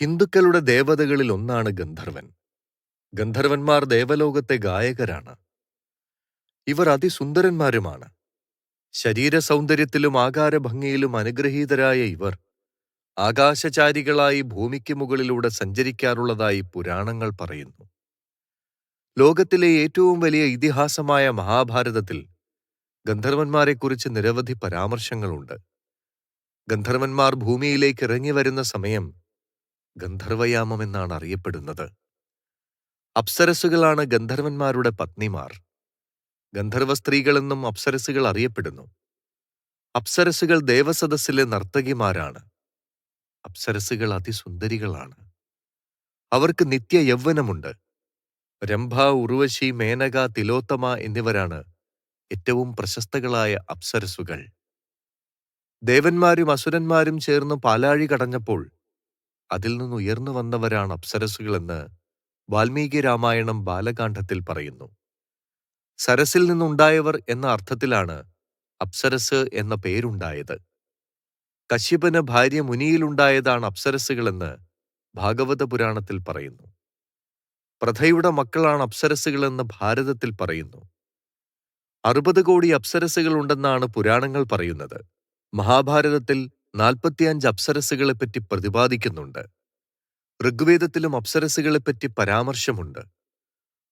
ഹിന്ദുക്കളുടെ ദേവതകളിൽ ഒന്നാണ് ഗന്ധർവൻ. ഗന്ധർവന്മാർ ദേവലോകത്തെ ഗായകരാണ്. ഇവർ അതിസുന്ദരന്മാരുമാണ്. ശരീര സൗന്ദര്യത്തിലും ആകാരഭംഗിയിലും അനുഗ്രഹീതരായ ഇവർ ആകാശചാരികളായി ഭൂമിക്ക് മുകളിലൂടെ സഞ്ചരിക്കാറുള്ളതായി പുരാണങ്ങൾ പറയുന്നു. ലോകത്തിലെ ഏറ്റവും വലിയ ഇതിഹാസമായ മഹാഭാരതത്തിൽ ഗന്ധർവന്മാരെക്കുറിച്ച് നിരവധി പരാമർശങ്ങളുണ്ട്. ഗന്ധർവന്മാർ ഭൂമിയിലേക്ക് ഇറങ്ങിവരുന്ന സമയം ഗന്ധർവയാമം എന്നാണ് അറിയപ്പെടുന്നത്. അപ്സരസുകളാണ് ഗന്ധർവന്മാരുടെ പത്നിമാർ. ഗന്ധർവ സ്ത്രീകളെന്നും അപ്സരസുകൾ അറിയപ്പെടുന്നു. അപ്സരസുകൾ ദേവസദസ്സിലെ നർത്തകിമാരാണ്. അപ്സരസുകൾ അതിസുന്ദരികളാണ്. അവർക്ക് നിത്യ യൗവനമുണ്ട്. രംഭ, ഉർവശി, മേനക, തിലോത്തമ എന്നിവരാണ് ഏറ്റവും പ്രശസ്തകളായ അപ്സരസുകൾ. ദേവന്മാരും അസുരന്മാരും ചേർന്ന് പാലാഴി കടഞ്ഞപ്പോൾ അതിൽ നിന്നുയർന്നു വന്നവരാണ് അപ്സരസുകളെന്ന് വാൽമീകി രാമായണം ബാലകാണ്ഡത്തിൽ പറയുന്നു. സരസിൽ നിന്നുണ്ടായവർ എന്ന അർത്ഥത്തിലാണ് അപ്സരസ് എന്ന പേരുണ്ടായത്. കശ്യപന് ഭാര്യ മുനിയിലുണ്ടായതാണ് അപ്സരസുകളെന്ന് ഭാഗവത പുരാണത്തിൽ പറയുന്നു. പ്രഥയുടെ മക്കളാണ് അപ്സരസുകളെന്ന് ഭാരതത്തിൽ പറയുന്നു. 60 കോടി അപ്സരസുകൾ ഉണ്ടെന്നാണ് പുരാണങ്ങൾ പറയുന്നത്. മഹാഭാരതത്തിൽ 45 അപ്സരസുകളെപ്പറ്റി പ്രതിപാദിക്കുന്നുണ്ട്. ഋഗ്വേദത്തിലും അപ്സരസുകളെപ്പറ്റി പരാമർശമുണ്ട്.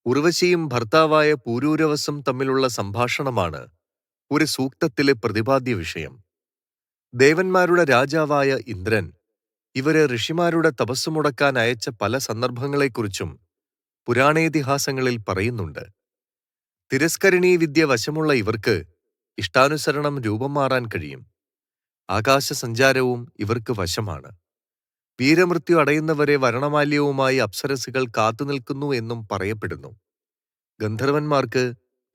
ഉർവശിയും ഭർത്താവായ പൂരൂരവസും തമ്മിലുള്ള സംഭാഷണമാണ് ഒരു സൂക്തത്തിലെ പ്രതിപാദ്യ വിഷയം. ദേവന്മാരുടെ രാജാവായ ഇന്ദ്രൻ ഇവരെ ഋഷിമാരുടെ തപസ്സു മുടക്കാൻ അയച്ച പല സന്ദർഭങ്ങളെക്കുറിച്ചും പുരാണേതിഹാസങ്ങളിൽ പറയുന്നുണ്ട്. തിരസ്കരണീ വിദ്യ വശമുള്ള ഇവർക്ക് ഇഷ്ടാനുസരണം രൂപം മാറാൻ കഴിയും. ആകാശസഞ്ചാരവും ഇവർക്ക് വശമാണ്. വീരമൃത്യു അടയുന്നവരെ വരണമാല്യവുമായി അപ്സരസുകൾ കാത്തുനിൽക്കുന്നു എന്നും പറയപ്പെടുന്നു. ഗന്ധർവന്മാർക്ക്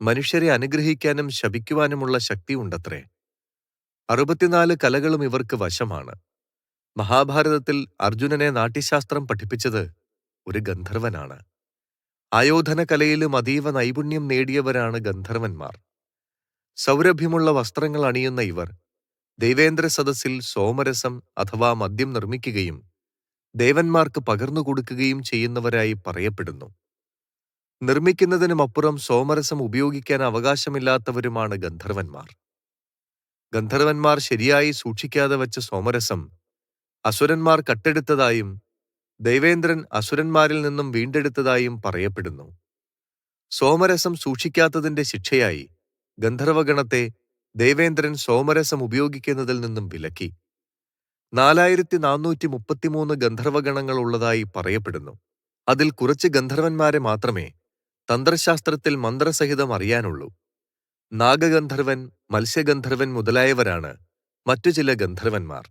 മനുഷ്യരെ അനുഗ്രഹിക്കാനും ശപിക്കുവാനുമുള്ള ശക്തിയുണ്ടത്രേ. 64 കലകളും ഇവർക്ക് വശമാണ്. മഹാഭാരതത്തിൽ അർജുനനെ നാട്യശാസ്ത്രം പഠിപ്പിച്ചത് ഒരു ഗന്ധർവനാണ്. ആയോധന കലയിലും അതീവ നൈപുണ്യം നേടിയവരാണ് ഗന്ധർവന്മാർ. സൗരഭ്യമുള്ള വസ്ത്രങ്ങൾ അണിയുന്ന ഇവർ ദൈവേന്ദ്ര സദസ്സിൽ സോമരസം അഥവാ മദ്യം നിർമ്മിക്കുകയും ദേവന്മാർക്ക് പകർന്നുകൊടുക്കുകയും ചെയ്യുന്നവരായി പറയപ്പെടുന്നു. നിർമ്മിക്കുന്നതിനുമപ്പുറം സോമരസം ഉപയോഗിക്കാൻ അവകാശമില്ലാത്തവരുമാണ് ഗന്ധർവന്മാർ. ഗന്ധർവന്മാർ ശരിയായി സൂക്ഷിക്കാതെ വച്ച സോമരസം അസുരന്മാർ കട്ടെടുത്തതായും ദൈവേന്ദ്രൻ അസുരന്മാരിൽ നിന്നും വീണ്ടെടുത്തതായും പറയപ്പെടുന്നു. സോമരസം സൂക്ഷിക്കാത്തതിന്റെ ശിക്ഷയായി ഗന്ധർവഗണത്തെ ദേവേന്ദ്രൻ സോമരസം ഉപയോഗിക്കുന്നതിൽ നിന്നും വിലക്കി. 4433 ഗന്ധർവഗണങ്ങൾ ഉള്ളതായി പറയപ്പെടുന്നു. അതിൽ കുറച്ച് ഗന്ധർവന്മാരെ മാത്രമേ തന്ത്രശാസ്ത്രത്തിൽ മന്ത്രസഹിതം അറിയാനുള്ളൂ. നാഗഗന്ധർവൻ, മത്സ്യഗന്ധർവൻ മുതലായവരാണ് മറ്റു ചില ഗന്ധർവന്മാർ.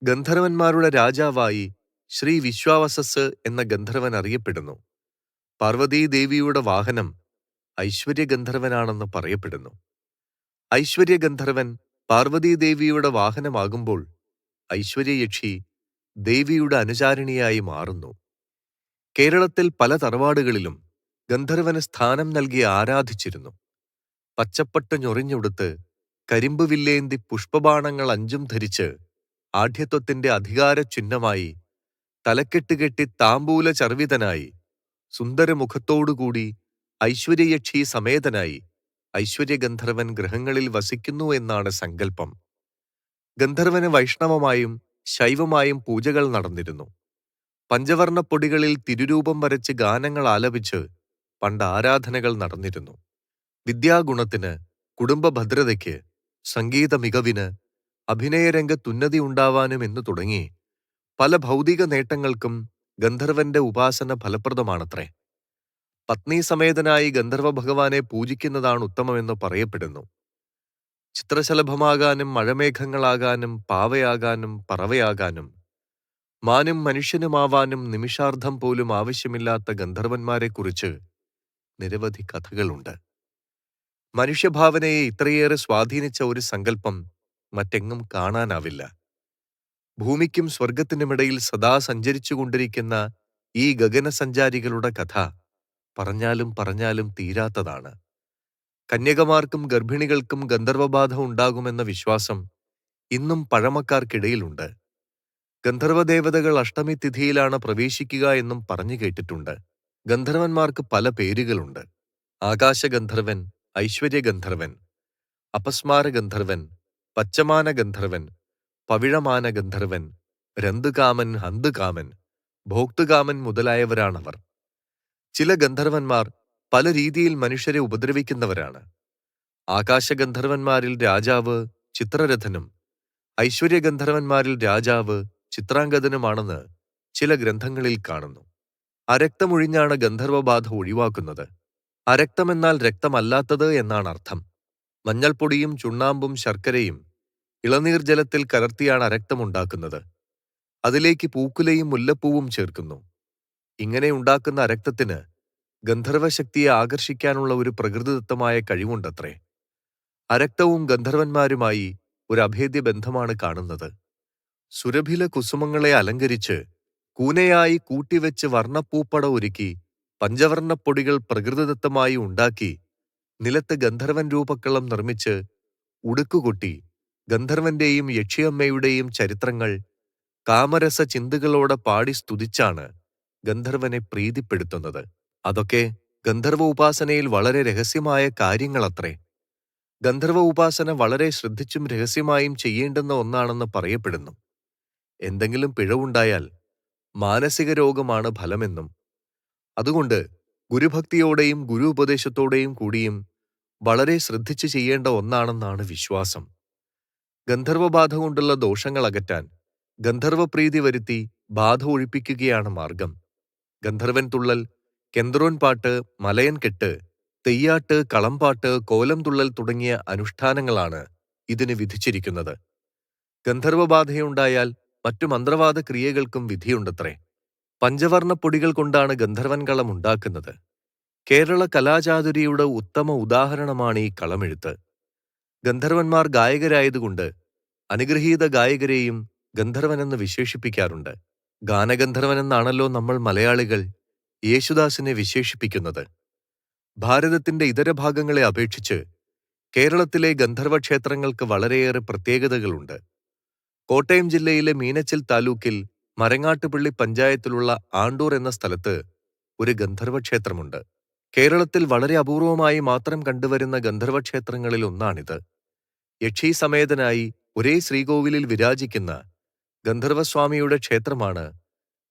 ഗന്ധർവന്മാരുടെ രാജാവായി ശ്രീ വിശ്വാവസസ് എന്ന ഗന്ധർവൻ അറിയപ്പെടുന്നു. പാർവതീദേവിയുടെ വാഹനം ഐശ്വര്യഗന്ധർവനാണെന്ന് പറയപ്പെടുന്നു. ഐശ്വര്യഗന്ധർവൻ പാർവതീദേവിയുടെ വാഹനമാകുമ്പോൾ ഐശ്വര്യയക്ഷി ദേവിയുടെ അനുചാരിണിയായി മാറുന്നു. കേരളത്തിൽ പല തറവാടുകളിലും ഗന്ധർവന് സ്ഥാനം നൽകി ആരാധിച്ചിരുന്നു. പച്ചപ്പട്ട് ഞൊറിഞ്ഞുടുത്ത് കരിമ്പ് വില്ലേന്തി പുഷ്പബാണങ്ങൾ 5 ധരിച്ച് ആഢ്യത്വത്തിന്റെ അധികാര ചിഹ്നമായി തലക്കെട്ടുകെട്ടി താമ്പൂല ചർവിതനായി സുന്ദരമുഖത്തോടുകൂടി ഐശ്വര്യയക്ഷി സമേതനായി ഐശ്വര്യഗന്ധർവൻ ഗൃഹങ്ങളിൽ വസിക്കുന്നു എന്നാണ് സങ്കല്പം. ഗന്ധർവന് വൈഷ്ണവമായും ശൈവമായും പൂജകൾ നടന്നിരുന്നു. പഞ്ചവർണപ്പൊടികളിൽ തിരുരൂപം വരച്ച് ഗാനങ്ങൾ ആലപിച്ച് പണ്ട് ആരാധനകൾ നടന്നിരുന്നു. വിദ്യാഗുണത്തിന്, കുടുംബഭദ്രതയ്ക്ക്, സംഗീത മികവിന്, അഭിനയരംഗത്തുന്നതി ഉണ്ടാവാനും എന്നു തുടങ്ങി പല ഭൗതിക നേട്ടങ്ങൾക്കും ഗന്ധർവന്റെ ഉപാസന ഫലപ്രദമാണത്രേ. പത്നീസമേതനായി ഗന്ധർവ ഭഗവാനെ പൂജിക്കുന്നതാണ് ഉത്തമമെന്ന് പറയപ്പെടുന്നു. ചിത്രശലഭമാകാനും മഴമേഘങ്ങളാകാനും പാവയാകാനും പറവയാകാനും മാനും മനുഷ്യനുമാവാനും നിമിഷാർദ്ധം പോലും ആവശ്യമില്ലാത്ത ഗന്ധർവന്മാരെക്കുറിച്ച് നിരവധി കഥകളുണ്ട്. മനുഷ്യഭാവനയെ ഇത്രയേറെ സ്വാധീനിച്ച ഒരു സങ്കല്പം മറ്റെങ്ങും കാണാനാവില്ല. ഭൂമിക്കും സ്വർഗത്തിനുമിടയിൽ സദാ സഞ്ചരിച്ചുകൊണ്ടിരിക്കുന്ന ഈ ഗഗനസഞ്ചാരികളുടെ കഥ പറഞ്ഞാലും പറഞ്ഞാലും തീരാത്തതാണ്. കന്യകമാർക്കും ഗർഭിണികൾക്കും ഗന്ധർവബാധ ഉണ്ടാകുമെന്ന വിശ്വാസം ഇന്നും പഴമക്കാർക്കിടയിലുണ്ട്. ഗന്ധർവദേവതകൾ അഷ്ടമി തിഥിയിലാണ് പ്രവേശിക്കുക എന്നും പറഞ്ഞു കേട്ടിട്ടുണ്ട്. ഗന്ധർവന്മാർക്ക് പല പേരുകളുണ്ട്. ആകാശഗന്ധർവൻ, ഐശ്വര്യഗന്ധർവൻ, അപസ്മാരഗന്ധർവൻ, പച്ചമാനഗന്ധർവൻ, പവിഴമാനഗന്ധർവൻ, രന്തുകാമൻ, ഹന്തുകാമൻ, ഭോക്തുകാമൻ മുതലായവരാണവർ. ചില ഗന്ധർവന്മാർ പല രീതിയിൽ മനുഷ്യരെ ഉപദ്രവിക്കുന്നവരാണ്. ആകാശഗന്ധർവന്മാരിൽ രാജാവ് ചിത്രരഥനും ഐശ്വര്യഗന്ധർവന്മാരിൽ രാജാവ് ചിത്രാംഗതനുമാണെന്ന് ചില ഗ്രന്ഥങ്ങളിൽ കാണുന്നു. അരക്തമൊഴിഞ്ഞാണ് ഗന്ധർവബാധ ഒഴിവാക്കുന്നത്. അരക്തമെന്നാൽ രക്തമല്ലാത്തത് എന്നാണ് അർത്ഥം. മഞ്ഞൾപ്പൊടിയും ചുണ്ണാമ്പും ശർക്കരയും ഇളനീർ ജലത്തിൽ കലർത്തിയാണ് അരക്തമുണ്ടാക്കുന്നത്. അതിലേക്ക് പൂക്കുലയും മുല്ലപ്പൂവും ചേർക്കുന്നു. ഇങ്ങനെ ഉണ്ടാക്കുന്ന അരക്തത്തിന് ഗന്ധർവശക്തിയെ ആകർഷിക്കാനുള്ള ഒരു പ്രകൃതിദത്തമായ കഴിവുണ്ടത്രേ. അരക്തവും ഗന്ധർവന്മാരുമായി ഒരു അഭേദ്യ ബന്ധമാണ് കാണുന്നത്. സുരഭില കുസുമങ്ങളെ അലങ്കരിച്ച് കൂനയായി കൂട്ടിവെച്ച് വർണ്ണപ്പൂപ്പട ഒരുക്കി പഞ്ചവർണ്ണപ്പൊടികൾ പ്രകൃതിദത്തമായി ഉണ്ടാക്കി നിലത്ത് ഗന്ധർവൻ രൂപക്കളം നിർമ്മിച്ച് ഉടുക്കുകൊട്ടി ഗന്ധർവന്റെയും യക്ഷിയമ്മയുടെയും ചരിത്രങ്ങൾ കാമരസ ചിന്തകളോടെ പാടി സ്തുതിച്ചാണ് ഗന്ധർവനെ പ്രീതിപ്പെടുത്തുന്നത്. അതൊക്കെ ഗന്ധർവ ഉപാസനയിൽ വളരെ രഹസ്യമായ കാര്യങ്ങളത്രേ. ഗന്ധർവ ഉപാസന വളരെ ശ്രദ്ധിച്ചും രഹസ്യമായും ചെയ്യേണ്ടുന്ന ഒന്നാണെന്ന് പറയപ്പെടുന്നു. എന്തെങ്കിലും പിഴവുണ്ടായാൽ മാനസിക രോഗമാണ് ഫലമെന്നും അതുകൊണ്ട് ഗുരുഭക്തിയോടെയും ഗുരു ഉപദേശത്തോടെയും കൂടിയും വളരെ ശ്രദ്ധിച്ച് ചെയ്യേണ്ട ഒന്നാണെന്നാണ് വിശ്വാസം. ഗന്ധർവബാധ കൊണ്ടുള്ള ദോഷങ്ങൾ അകറ്റാൻ ഗന്ധർവപ്രീതി വരുത്തി ബാധ ഒഴിപ്പിക്കുകയാണ് മാർഗം. ഗന്ധർവൻ തുള്ളൽ, കെന്തറോൻ പാട്ട്, മലയൻ കെട്ട്, തെയ്യാട്ട്, കളംപാട്ട്, കോലം തുള്ളൽ തുടങ്ങിയ അനുഷ്ഠാനങ്ങളാണ് ഇതിന് വിധിച്ചിരിക്കുന്നത്. ഗന്ധർവബാധയുണ്ടായാൽ മറ്റു മന്ത്രവാദ ക്രിയകൾക്കും വിധിയുണ്ടത്രേ. പഞ്ചവർണ്ണപ്പൊടികൾ കൊണ്ടാണ് ഗന്ധർവൻ കളം ഉണ്ടാക്കുന്നത്. കേരള കലാചാതുരിയുടെ ഉത്തമ ഉദാഹരണമാണ് ഈ കളമെഴുത്ത്. ഗന്ധർവന്മാർ ഗായകരായതുകൊണ്ട് അനുഗ്രഹീത ഗായകരെയും ഗന്ധർവനെന്ന് വിശേഷിപ്പിക്കാറുണ്ട്. ഗാനഗന്ധർവനെന്നാണല്ലോ നമ്മൾ മലയാളികൾ യേശുദാസിനെ വിശേഷിപ്പിക്കുന്നത്. ഭാരതത്തിന്റെ ഇതര ഭാഗങ്ങളെ അപേക്ഷിച്ച് കേരളത്തിലെ ഗന്ധർവ ക്ഷേത്രങ്ങൾക്ക് വളരെയേറെ പ്രത്യേകതകളുണ്ട്. കോട്ടയം ജില്ലയിലെ മീനച്ചിൽ താലൂക്കിൽ മരങ്ങാട്ടുപള്ളി പഞ്ചായത്തിലുള്ള ആണ്ടൂർ എന്ന സ്ഥലത്ത് ഒരു ഗന്ധർവ ക്ഷേത്രമുണ്ട്. കേരളത്തിൽ വളരെ അപൂർവമായി മാത്രം കണ്ടുവരുന്ന ഗന്ധർവ ക്ഷേത്രങ്ങളിൽ ഒന്നാണിത്. യക്ഷി സമേതനായി ഒരേ ശ്രീകോവിലിൽ വിരാജിക്കുന്ന ഗന്ധർവസ്വാമിയുടെ ക്ഷേത്രമാണ്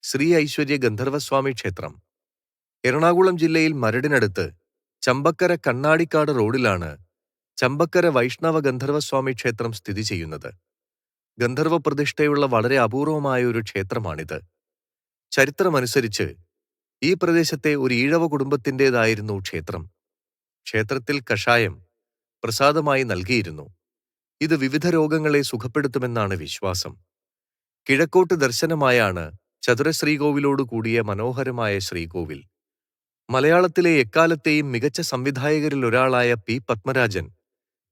ശ്രീ ഐശ്വര്യ ഗന്ധർവസ്വാമി ക്ഷേത്രം. എറണാകുളം ജില്ലയിൽ മരടിനടുത്ത് ചമ്പക്കര കണ്ണാടിക്കാട് റോഡിലാണ് ചമ്പക്കര വൈഷ്ണവ ഗന്ധർവസ്വാമി ക്ഷേത്രം സ്ഥിതി ചെയ്യുന്നത്. ഗന്ധർവ പ്രതിഷ്ഠയുള്ള വളരെ അപൂർവമായ ഒരു ക്ഷേത്രമാണിത്. ചരിത്രമനുസരിച്ച് ഈ പ്രദേശത്തെ ഒരു ഈഴവ കുടുംബത്തിൻ്റെതായിരുന്നു ക്ഷേത്രം. ക്ഷേത്രത്തിൽ കഷായം പ്രസാദമായി നൽകിയിരുന്നു. ഇത് വിവിധ രോഗങ്ങളെ സുഖപ്പെടുത്തുമെന്നാണ് വിശ്വാസം. കിഴക്കോട്ട് ദർശനമായാണ് ചതുരശ്രീകോവിലോടു കൂടിയ മനോഹരമായ ശ്രീകോവിൽ. മലയാളത്തിലെ എക്കാലത്തെയും മികച്ച സംവിധായകരിൽ ഒരാളായ പി പത്മരാജൻ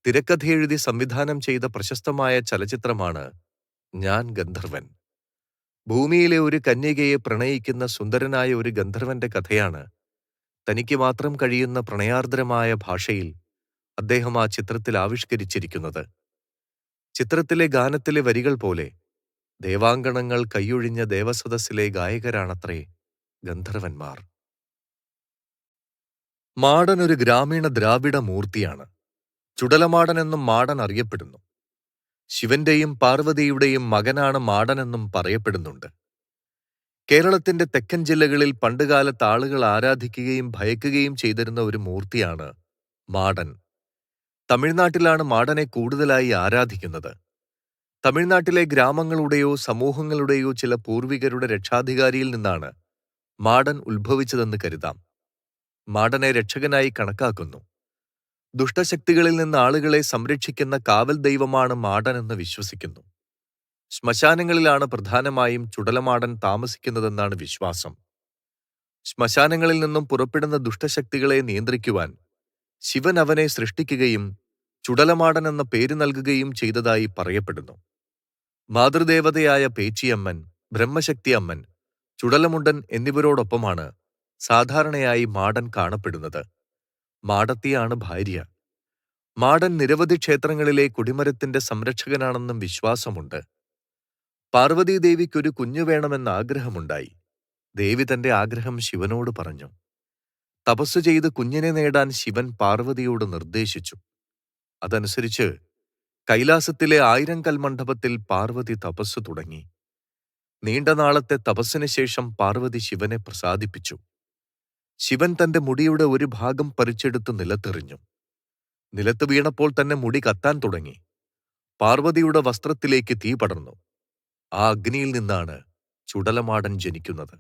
തിരക്കഥയെഴുതി സംവിധാനം ചെയ്ത പ്രശസ്തമായ ചലച്ചിത്രമാണ് ഞാൻ ഗന്ധർവൻ. ഭൂമിയിലെ ഒരു കന്യകയെ പ്രണയിക്കുന്ന സുന്ദരനായ ഒരു ഗന്ധർവന്റെ കഥയാണ് തനിക്ക് മാത്രം കഴിയുന്ന പ്രണയാർദ്രമായ ഭാഷയിൽ അദ്ദേഹം ആ ചിത്രത്തിൽ ആവിഷ്കരിച്ചിരിക്കുന്നത്. ചിത്രത്തിലെ ഗാനത്തിലെ വരികൾ പോലെ ദേവാങ്കണങ്ങൾ കൈയൊഴിഞ്ഞ ദേവസദസ്സിലെ ഗായകരാണത്രേ ഗന്ധർവന്മാർ. മാടൻ ഒരു ഗ്രാമീണ ദ്രാവിഡ മൂർത്തിയാണ്. ചുടലമാടനെന്നും മാടൻ അറിയപ്പെടുന്നു. ശിവന്റെയും പാർവതിയുടെയും മകനാണ് മാടനെന്നും പറയപ്പെടുന്നുണ്ട്. കേരളത്തിന്റെ തെക്കൻ ജില്ലകളിൽ പണ്ടുകാലത്ത് ആളുകൾ ആരാധിക്കുകയും ഭയക്കുകയും ചെയ്തിരുന്ന ഒരു മൂർത്തിയാണ് മാടൻ. തമിഴ്നാട്ടിലാണ് മാടനെ കൂടുതലായി ആരാധിക്കുന്നത്. തമിഴ്നാട്ടിലെ ഗ്രാമങ്ങളുടെയോ സമൂഹങ്ങളുടെയോ ചില പൂർവികരുടെ രക്ഷാധികാരിയിൽ നിന്നാണ് മാടൻ ഉത്ഭവിച്ചതെന്ന് കരുതാം. മാടനെ രക്ഷകനായി കണക്കാക്കുന്നു. ദുഷ്ടശക്തികളിൽ നിന്ന് ആളുകളെ സംരക്ഷിക്കുന്ന കാവൽ ദൈവമാണ് മാടനെന്ന് വിശ്വസിക്കുന്നു. ശ്മശാനങ്ങളിലാണ് പ്രധാനമായും ചുടലമാടൻ താമസിക്കുന്നതെന്നാണ് വിശ്വാസം. ശ്മശാനങ്ങളിൽ നിന്നും പുറപ്പെടുന്ന ദുഷ്ടശക്തികളെ നിയന്ത്രിക്കുവാൻ ശിവൻ അവനെ സൃഷ്ടിക്കുകയും ചുടലമാടൻ എന്ന പേര് നൽകുകയും ചെയ്തതായി പറയപ്പെടുന്നു. മാതൃദേവതയായ പേച്ചിയമ്മൻ, ബ്രഹ്മശക്തി അമ്മൻ, ചുടലമുണ്ടൻ എന്നിവരോടൊപ്പമാണ് സാധാരണയായി മാടൻ കാണപ്പെടുന്നത്. മാടത്തിയാണ് ഭാര്യ. മാടൻ നിരവധി ക്ഷേത്രങ്ങളിലെ കൊടിമരത്തിന്റെ സംരക്ഷകനാണെന്നും വിശ്വാസമുണ്ട്. പാർവതീദേവിക്കൊരു കുഞ്ഞു വേണമെന്ന ആഗ്രഹമുണ്ടായി. ദേവി തന്റെ ആഗ്രഹം ശിവനോട് പറഞ്ഞു. തപസ്സു ചെയ്ത് കുഞ്ഞിനെ നേടാൻ ശിവൻ പാർവതിയോട് നിർദ്ദേശിച്ചു. അതനുസരിച്ച് കൈലാസത്തിലെ 1000 കൽമണ്ഡപത്തിൽ പാർവതി തപസ്സു തുടങ്ങി. നീണ്ട നാളത്തെ തപസ്സിന് ശേഷം പാർവതി ശിവനെ പ്രസാദിപ്പിച്ചു. ശിവൻ തന്റെ മുടിയുടെ ഒരു ഭാഗം പറിച്ചെടുത്ത് നിലത്തെറിഞ്ഞു. നിലത്ത് വീണപ്പോൾ തന്നെ മുടി കത്താൻ തുടങ്ങി. പാർവതിയുടെ വസ്ത്രത്തിലേക്ക് തീ പടർന്നു. ആ അഗ്നിയിൽ നിന്നാണ് ചുടലമാടൻ ജനിക്കുന്നത്.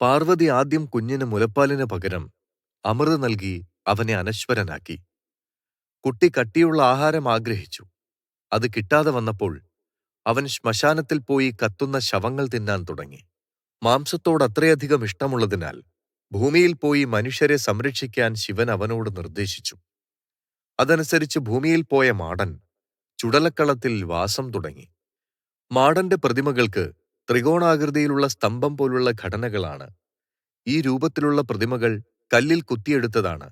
പാർവതി ആദ്യം കുഞ്ഞിന് മുലപ്പാലിന് പകരം അമൃത് നൽകി അവനെ അനശ്വരനാക്കി. കുട്ടി കട്ടിയുള്ള ആഹാരം ആഗ്രഹിച്ചു. അത് കിട്ടാതെ വന്നപ്പോൾ അവൻ ശ്മശാനത്തിൽ പോയി കത്തുന്ന ശവങ്ങൾ തിന്നാൻ തുടങ്ങി. മാംസത്തോട് അത്രയധികം ഇഷ്ടമുള്ളതിനാൽ ഭൂമിയിൽ പോയി മനുഷ്യരെ സംരക്ഷിക്കാൻ ശിവൻ അവനോട് നിർദ്ദേശിച്ചു. അതനുസരിച്ച് ഭൂമിയിൽ പോയ മാടൻ ചുടലക്കളത്തിൽ വാസം തുടങ്ങി. മാടന്റെ പ്രതിമകൾക്ക് ത്രികോണാകൃതിയിലുള്ള സ്തംഭം പോലുള്ള ഘടനകളാണ്. ഈ രൂപത്തിലുള്ള പ്രതിമകൾ കല്ലിൽ കുത്തിയെടുത്തതാണ്.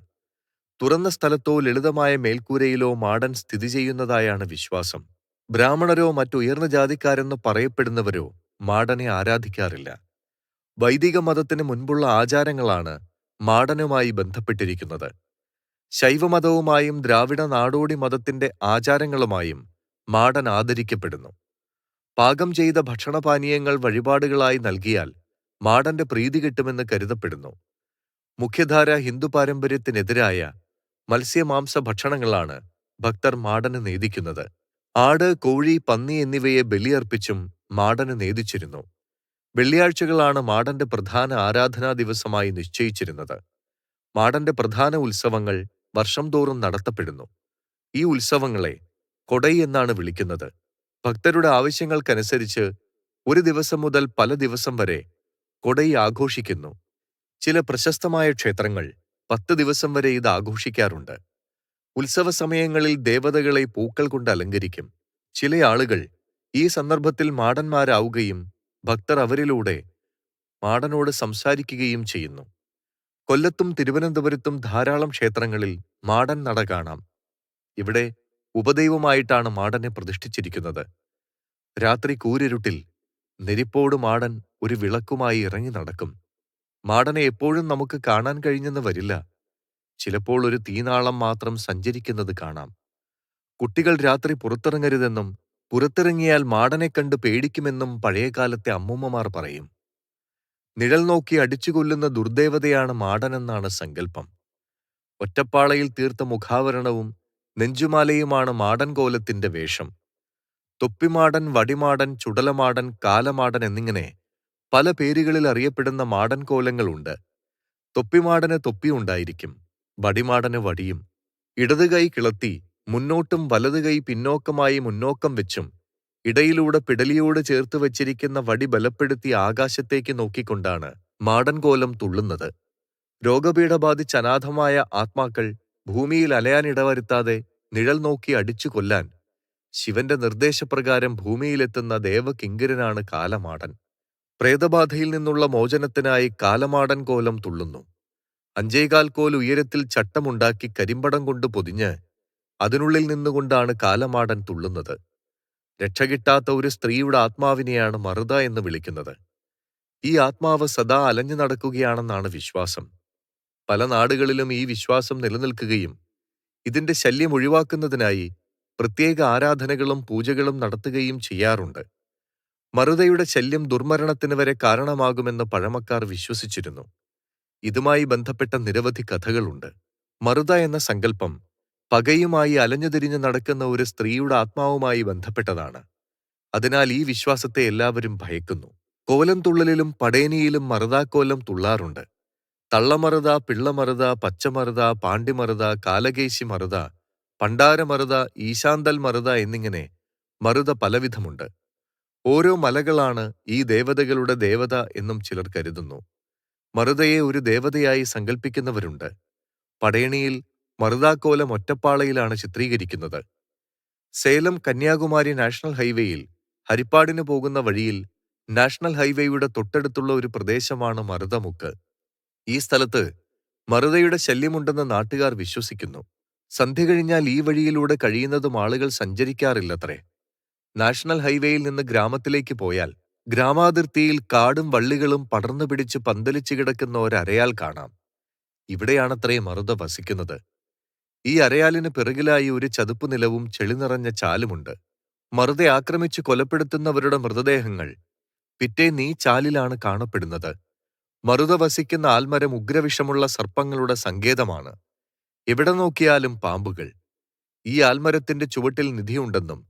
തുറന്ന സ്ഥലത്തോ ലളിതമായ മേൽക്കൂരയിലോ മാടൻ സ്ഥിതി ചെയ്യുന്നതായാണ് വിശ്വാസം. ബ്രാഹ്മണരോ മറ്റുയർന്ന ജാതിക്കാരെന്ന് പറയപ്പെടുന്നവരോ മാടനെ ആരാധിക്കാറില്ല. വൈദിക മതത്തിന് മുൻപുള്ള ആചാരങ്ങളാണ് മാടനുമായി ബന്ധപ്പെട്ടിരിക്കുന്നത്. ശൈവമതവുമായും ദ്രാവിഡ നാടോടി മതത്തിന്റെ ആചാരങ്ങളുമായും മാടൻ ആദരിക്കപ്പെടുന്നു. പാകം ചെയ്ത ഭക്ഷണപാനീയങ്ങൾ വഴിപാടുകളായി നൽകിയാൽ മാടന്റെ പ്രീതി കിട്ടുമെന്ന് കരുതപ്പെടുന്നു. മുഖ്യധാര ഹിന്ദു പാരമ്പര്യത്തിനെതിരായ മത്സ്യമാംസ ഭക്ഷണങ്ങളാണ് ഭക്തർ മാടന് നേദിക്കുന്നത്. ആട്, കോഴി, പന്നി എന്നിവയെ ബലിയർപ്പിച്ചും മാടന് നേദിച്ചിരുന്നു. വെള്ളിയാഴ്ചകളാണ് മാടന്റെ പ്രധാന ആരാധനാ ദിവസമായി നിശ്ചയിച്ചിരുന്നത്. മാടന്റെ പ്രധാന ഉത്സവങ്ങൾ വർഷം തോറും നടത്തപ്പെടുന്നു. ഈ ഉത്സവങ്ങളെ കൊടൈ എന്നാണ് വിളിക്കുന്നത്. ഭക്തരുടെ ആവശ്യങ്ങൾക്കനുസരിച്ച് ഒരു ദിവസം മുതൽ പല ദിവസം വരെ കൊടൈ ആഘോഷിക്കുന്നു. ചില പ്രശസ്തമായ ക്ഷേത്രങ്ങൾ 10 ദിവസം വരെ ഇത് ആഘോഷിക്കാറുണ്ട്. ഉത്സവ സമയങ്ങളിൽ ദേവതകളെ പൂക്കൾ കൊണ്ട് അലങ്കരിക്കും. ചില ആളുകൾ ഈ സന്ദർഭത്തിൽ മാടന്മാരാവുകയും ഭക്തർ അവരിലൂടെ മാടനോട് സംസാരിക്കുകയും ചെയ്യുന്നു. കൊല്ലത്തും തിരുവനന്തപുരത്തും ധാരാളം ക്ഷേത്രങ്ങളിൽ മാടൻ നട കാണാം. ഇവിടെ ഉപദൈവമായിട്ടാണ് മാടനെ പ്രതിഷ്ഠിച്ചിരിക്കുന്നത്. രാത്രി കൂരിരുട്ടിൽ നെരിപ്പോട് മാടൻ ഒരു വിളക്കുമായി ഇറങ്ങി നടക്കും. മാടനെ എപ്പോഴും നമുക്ക് കാണാൻ കഴിഞ്ഞെന്ന് വരില്ല. ചിലപ്പോൾ ഒരു തീനാളം മാത്രം സഞ്ചരിക്കുന്നത് കാണാം. കുട്ടികൾ രാത്രി പുറത്തിറങ്ങരുതെന്നും പുറത്തിറങ്ങിയാൽ മാടനെ കണ്ട് പേടിക്കുമെന്നും പഴയകാലത്തെ അമ്മൂമ്മമാർ പറയും. നിഴൽ നോക്കി അടിച്ചുകൊല്ലുന്ന ദുർദേവതയാണ് മാടനെന്നാണ് സങ്കല്പം. ഒറ്റപ്പാളയിൽ തീർത്ത മുഖാവരണവും നെഞ്ചുമാലയുമാണ് മാടൻ കോലത്തിന്റെ വേഷം. തൊപ്പിമാടൻ, വടിമാടൻ, ചുടലമാടൻ, കാലമാടൻ എന്നിങ്ങനെ പല പേരുകളിൽ അറിയപ്പെടുന്ന മാടൻ കോലങ്ങളുണ്ട്. തൊപ്പിമാടന് തൊപ്പിയുണ്ടായിരിക്കും, വടിമാടന് വടിയും. ഇടത് കൈ കിളത്തി മുന്നോട്ടും വലത് കൈ പിന്നോക്കമായി മുന്നോക്കം വെച്ചും ഇടയിലൂടെ പിടലിയോട് ചേർത്ത് വച്ചിരിക്കുന്ന വടി ബലപ്പെടുത്തി ആകാശത്തേക്ക് നോക്കിക്കൊണ്ടാണ് മാടൻ കോലം തുള്ളുന്നത്. രോഗപീഠ ബാധിച്ച് അനാഥമായ ആത്മാക്കൾ ഭൂമിയിൽ അലയാനിടവരുത്താതെ നിഴൽ നോക്കി അടിച്ചു കൊല്ലാൻ ശിവന്റെ നിർദ്ദേശപ്രകാരം ഭൂമിയിലെത്തുന്ന ദേവകിങ്കരനാണ് കാലമാടൻ. പ്രേതബാധയിൽ നിന്നുള്ള മോചനത്തിനായി കാലമാടൻ കോലം തുള്ളുന്നു. 5.25 കോൽ ഉയരത്തിൽ ചട്ടമുണ്ടാക്കി കരിമ്പടം കൊണ്ട് പൊതിഞ്ഞ് അതിനുള്ളിൽ നിന്നുകൊണ്ടാണ് കാലമാടൻ തുള്ളുന്നത്. രക്ഷ കിട്ടാത്ത ഒരു സ്ത്രീയുടെ ആത്മാവിനെയാണ് മറുത എന്ന് വിളിക്കുന്നത്. ഈ ആത്മാവ് സദാ അലഞ്ഞു നടക്കുകയാണെന്നാണ് വിശ്വാസം. പല നാടുകളിലും ഈ വിശ്വാസം നിലനിൽക്കുകയും ഇതിന്റെ ശല്യം ഒഴിവാക്കുന്നതിനായി പ്രത്യേക ആരാധനകളും പൂജകളും നടത്തുകയും ചെയ്യാറുണ്ട്. മറുതയുടെ ശല്യം ദുർമരണത്തിന് വരെ കാരണമാകുമെന്ന് പഴമക്കാർ വിശ്വസിച്ചിരുന്നു. ഇതുമായി ബന്ധപ്പെട്ട നിരവധി കഥകളുണ്ട്. മറുത എന്ന സങ്കല്പം പകയുമായി അലഞ്ഞുതിരിഞ്ഞു നടക്കുന്ന ഒരു സ്ത്രീയുടെ ആത്മാവുമായി ബന്ധപ്പെട്ടതാണ്. അതിനാൽ ഈ വിശ്വാസത്തെ എല്ലാവരും ഭയക്കുന്നു. കോലം തുള്ളലിലും പടേനിയിലും മറുതാക്കോലം തുള്ളാറുണ്ട്. തള്ളമറുത, പിള്ളമറുത, പച്ചമറുത, പാണ്ടിമറുത, കാലകേശി മറുത, പണ്ടാരമറുത, ഈശാന്തൽ മറുത എന്നിങ്ങനെ മറുത പലവിധമുണ്ട്. ഓരോ മലകളാണ് ഈ ദേവതകളുടെ ദേവത എന്നും ചിലർ കരുതുന്നു. മറുതയെ ഒരു ദേവതയായി സങ്കല്പിക്കുന്നവരുണ്ട്. പടയണിയിൽ മറുതാക്കോലം ഒറ്റപ്പാളയിലാണ് ചിത്രീകരിക്കുന്നത്. സേലം കന്യാകുമാരി നാഷണൽ ഹൈവേയിൽ ഹരിപ്പാടിന് പോകുന്ന വഴിയിൽ നാഷണൽ ഹൈവേയുടെ തൊട്ടടുത്തുള്ള ഒരു പ്രദേശമാണ് മറുതമുക്ക്. ഈ സ്ഥലത്ത് മറുതയുടെ ശല്യമുണ്ടെന്ന് നാട്ടുകാർ വിശ്വസിക്കുന്നു. സന്ധ്യ കഴിഞ്ഞാൽ ഈ വഴിയിലൂടെ കഴിയുന്നതും ആളുകൾ സഞ്ചരിക്കാറില്ലത്രേ. നാഷണൽ ഹൈവേയിൽ നിന്ന് ഗ്രാമത്തിലേക്ക് പോയാൽ ഗ്രാമാതിർത്തിയിൽ കാടും വള്ളികളും പടർന്നു പിടിച്ച് പന്തലിച്ചു കിടക്കുന്ന ഒരരയാൽ കാണാം. ഇവിടെയാണത്രേ മറുത വസിക്കുന്നത്. ഈ അരയാലിന് പിറകിലായി ഒരു ചതുപ്പ് നിലവും ചെളി നിറഞ്ഞ ചാലുമുണ്ട്. മറുതെ ആക്രമിച്ച് കൊലപ്പെടുത്തുന്നവരുടെ മൃതദേഹങ്ങൾ പിറ്റേന്ന് ഈ ചാലിലാണ് കാണപ്പെടുന്നത്. മറുത വസിക്കുന്ന ആൽമരം ഉഗ്രവിഷമുള്ള സർപ്പങ്ങളുടെ സങ്കേതമാണ്. എവിടെ നോക്കിയാലും പാമ്പുകൾ. ഈ ആൽമരത്തിന്റെ ചുവട്ടിൽ നിധിയുണ്ടെന്നും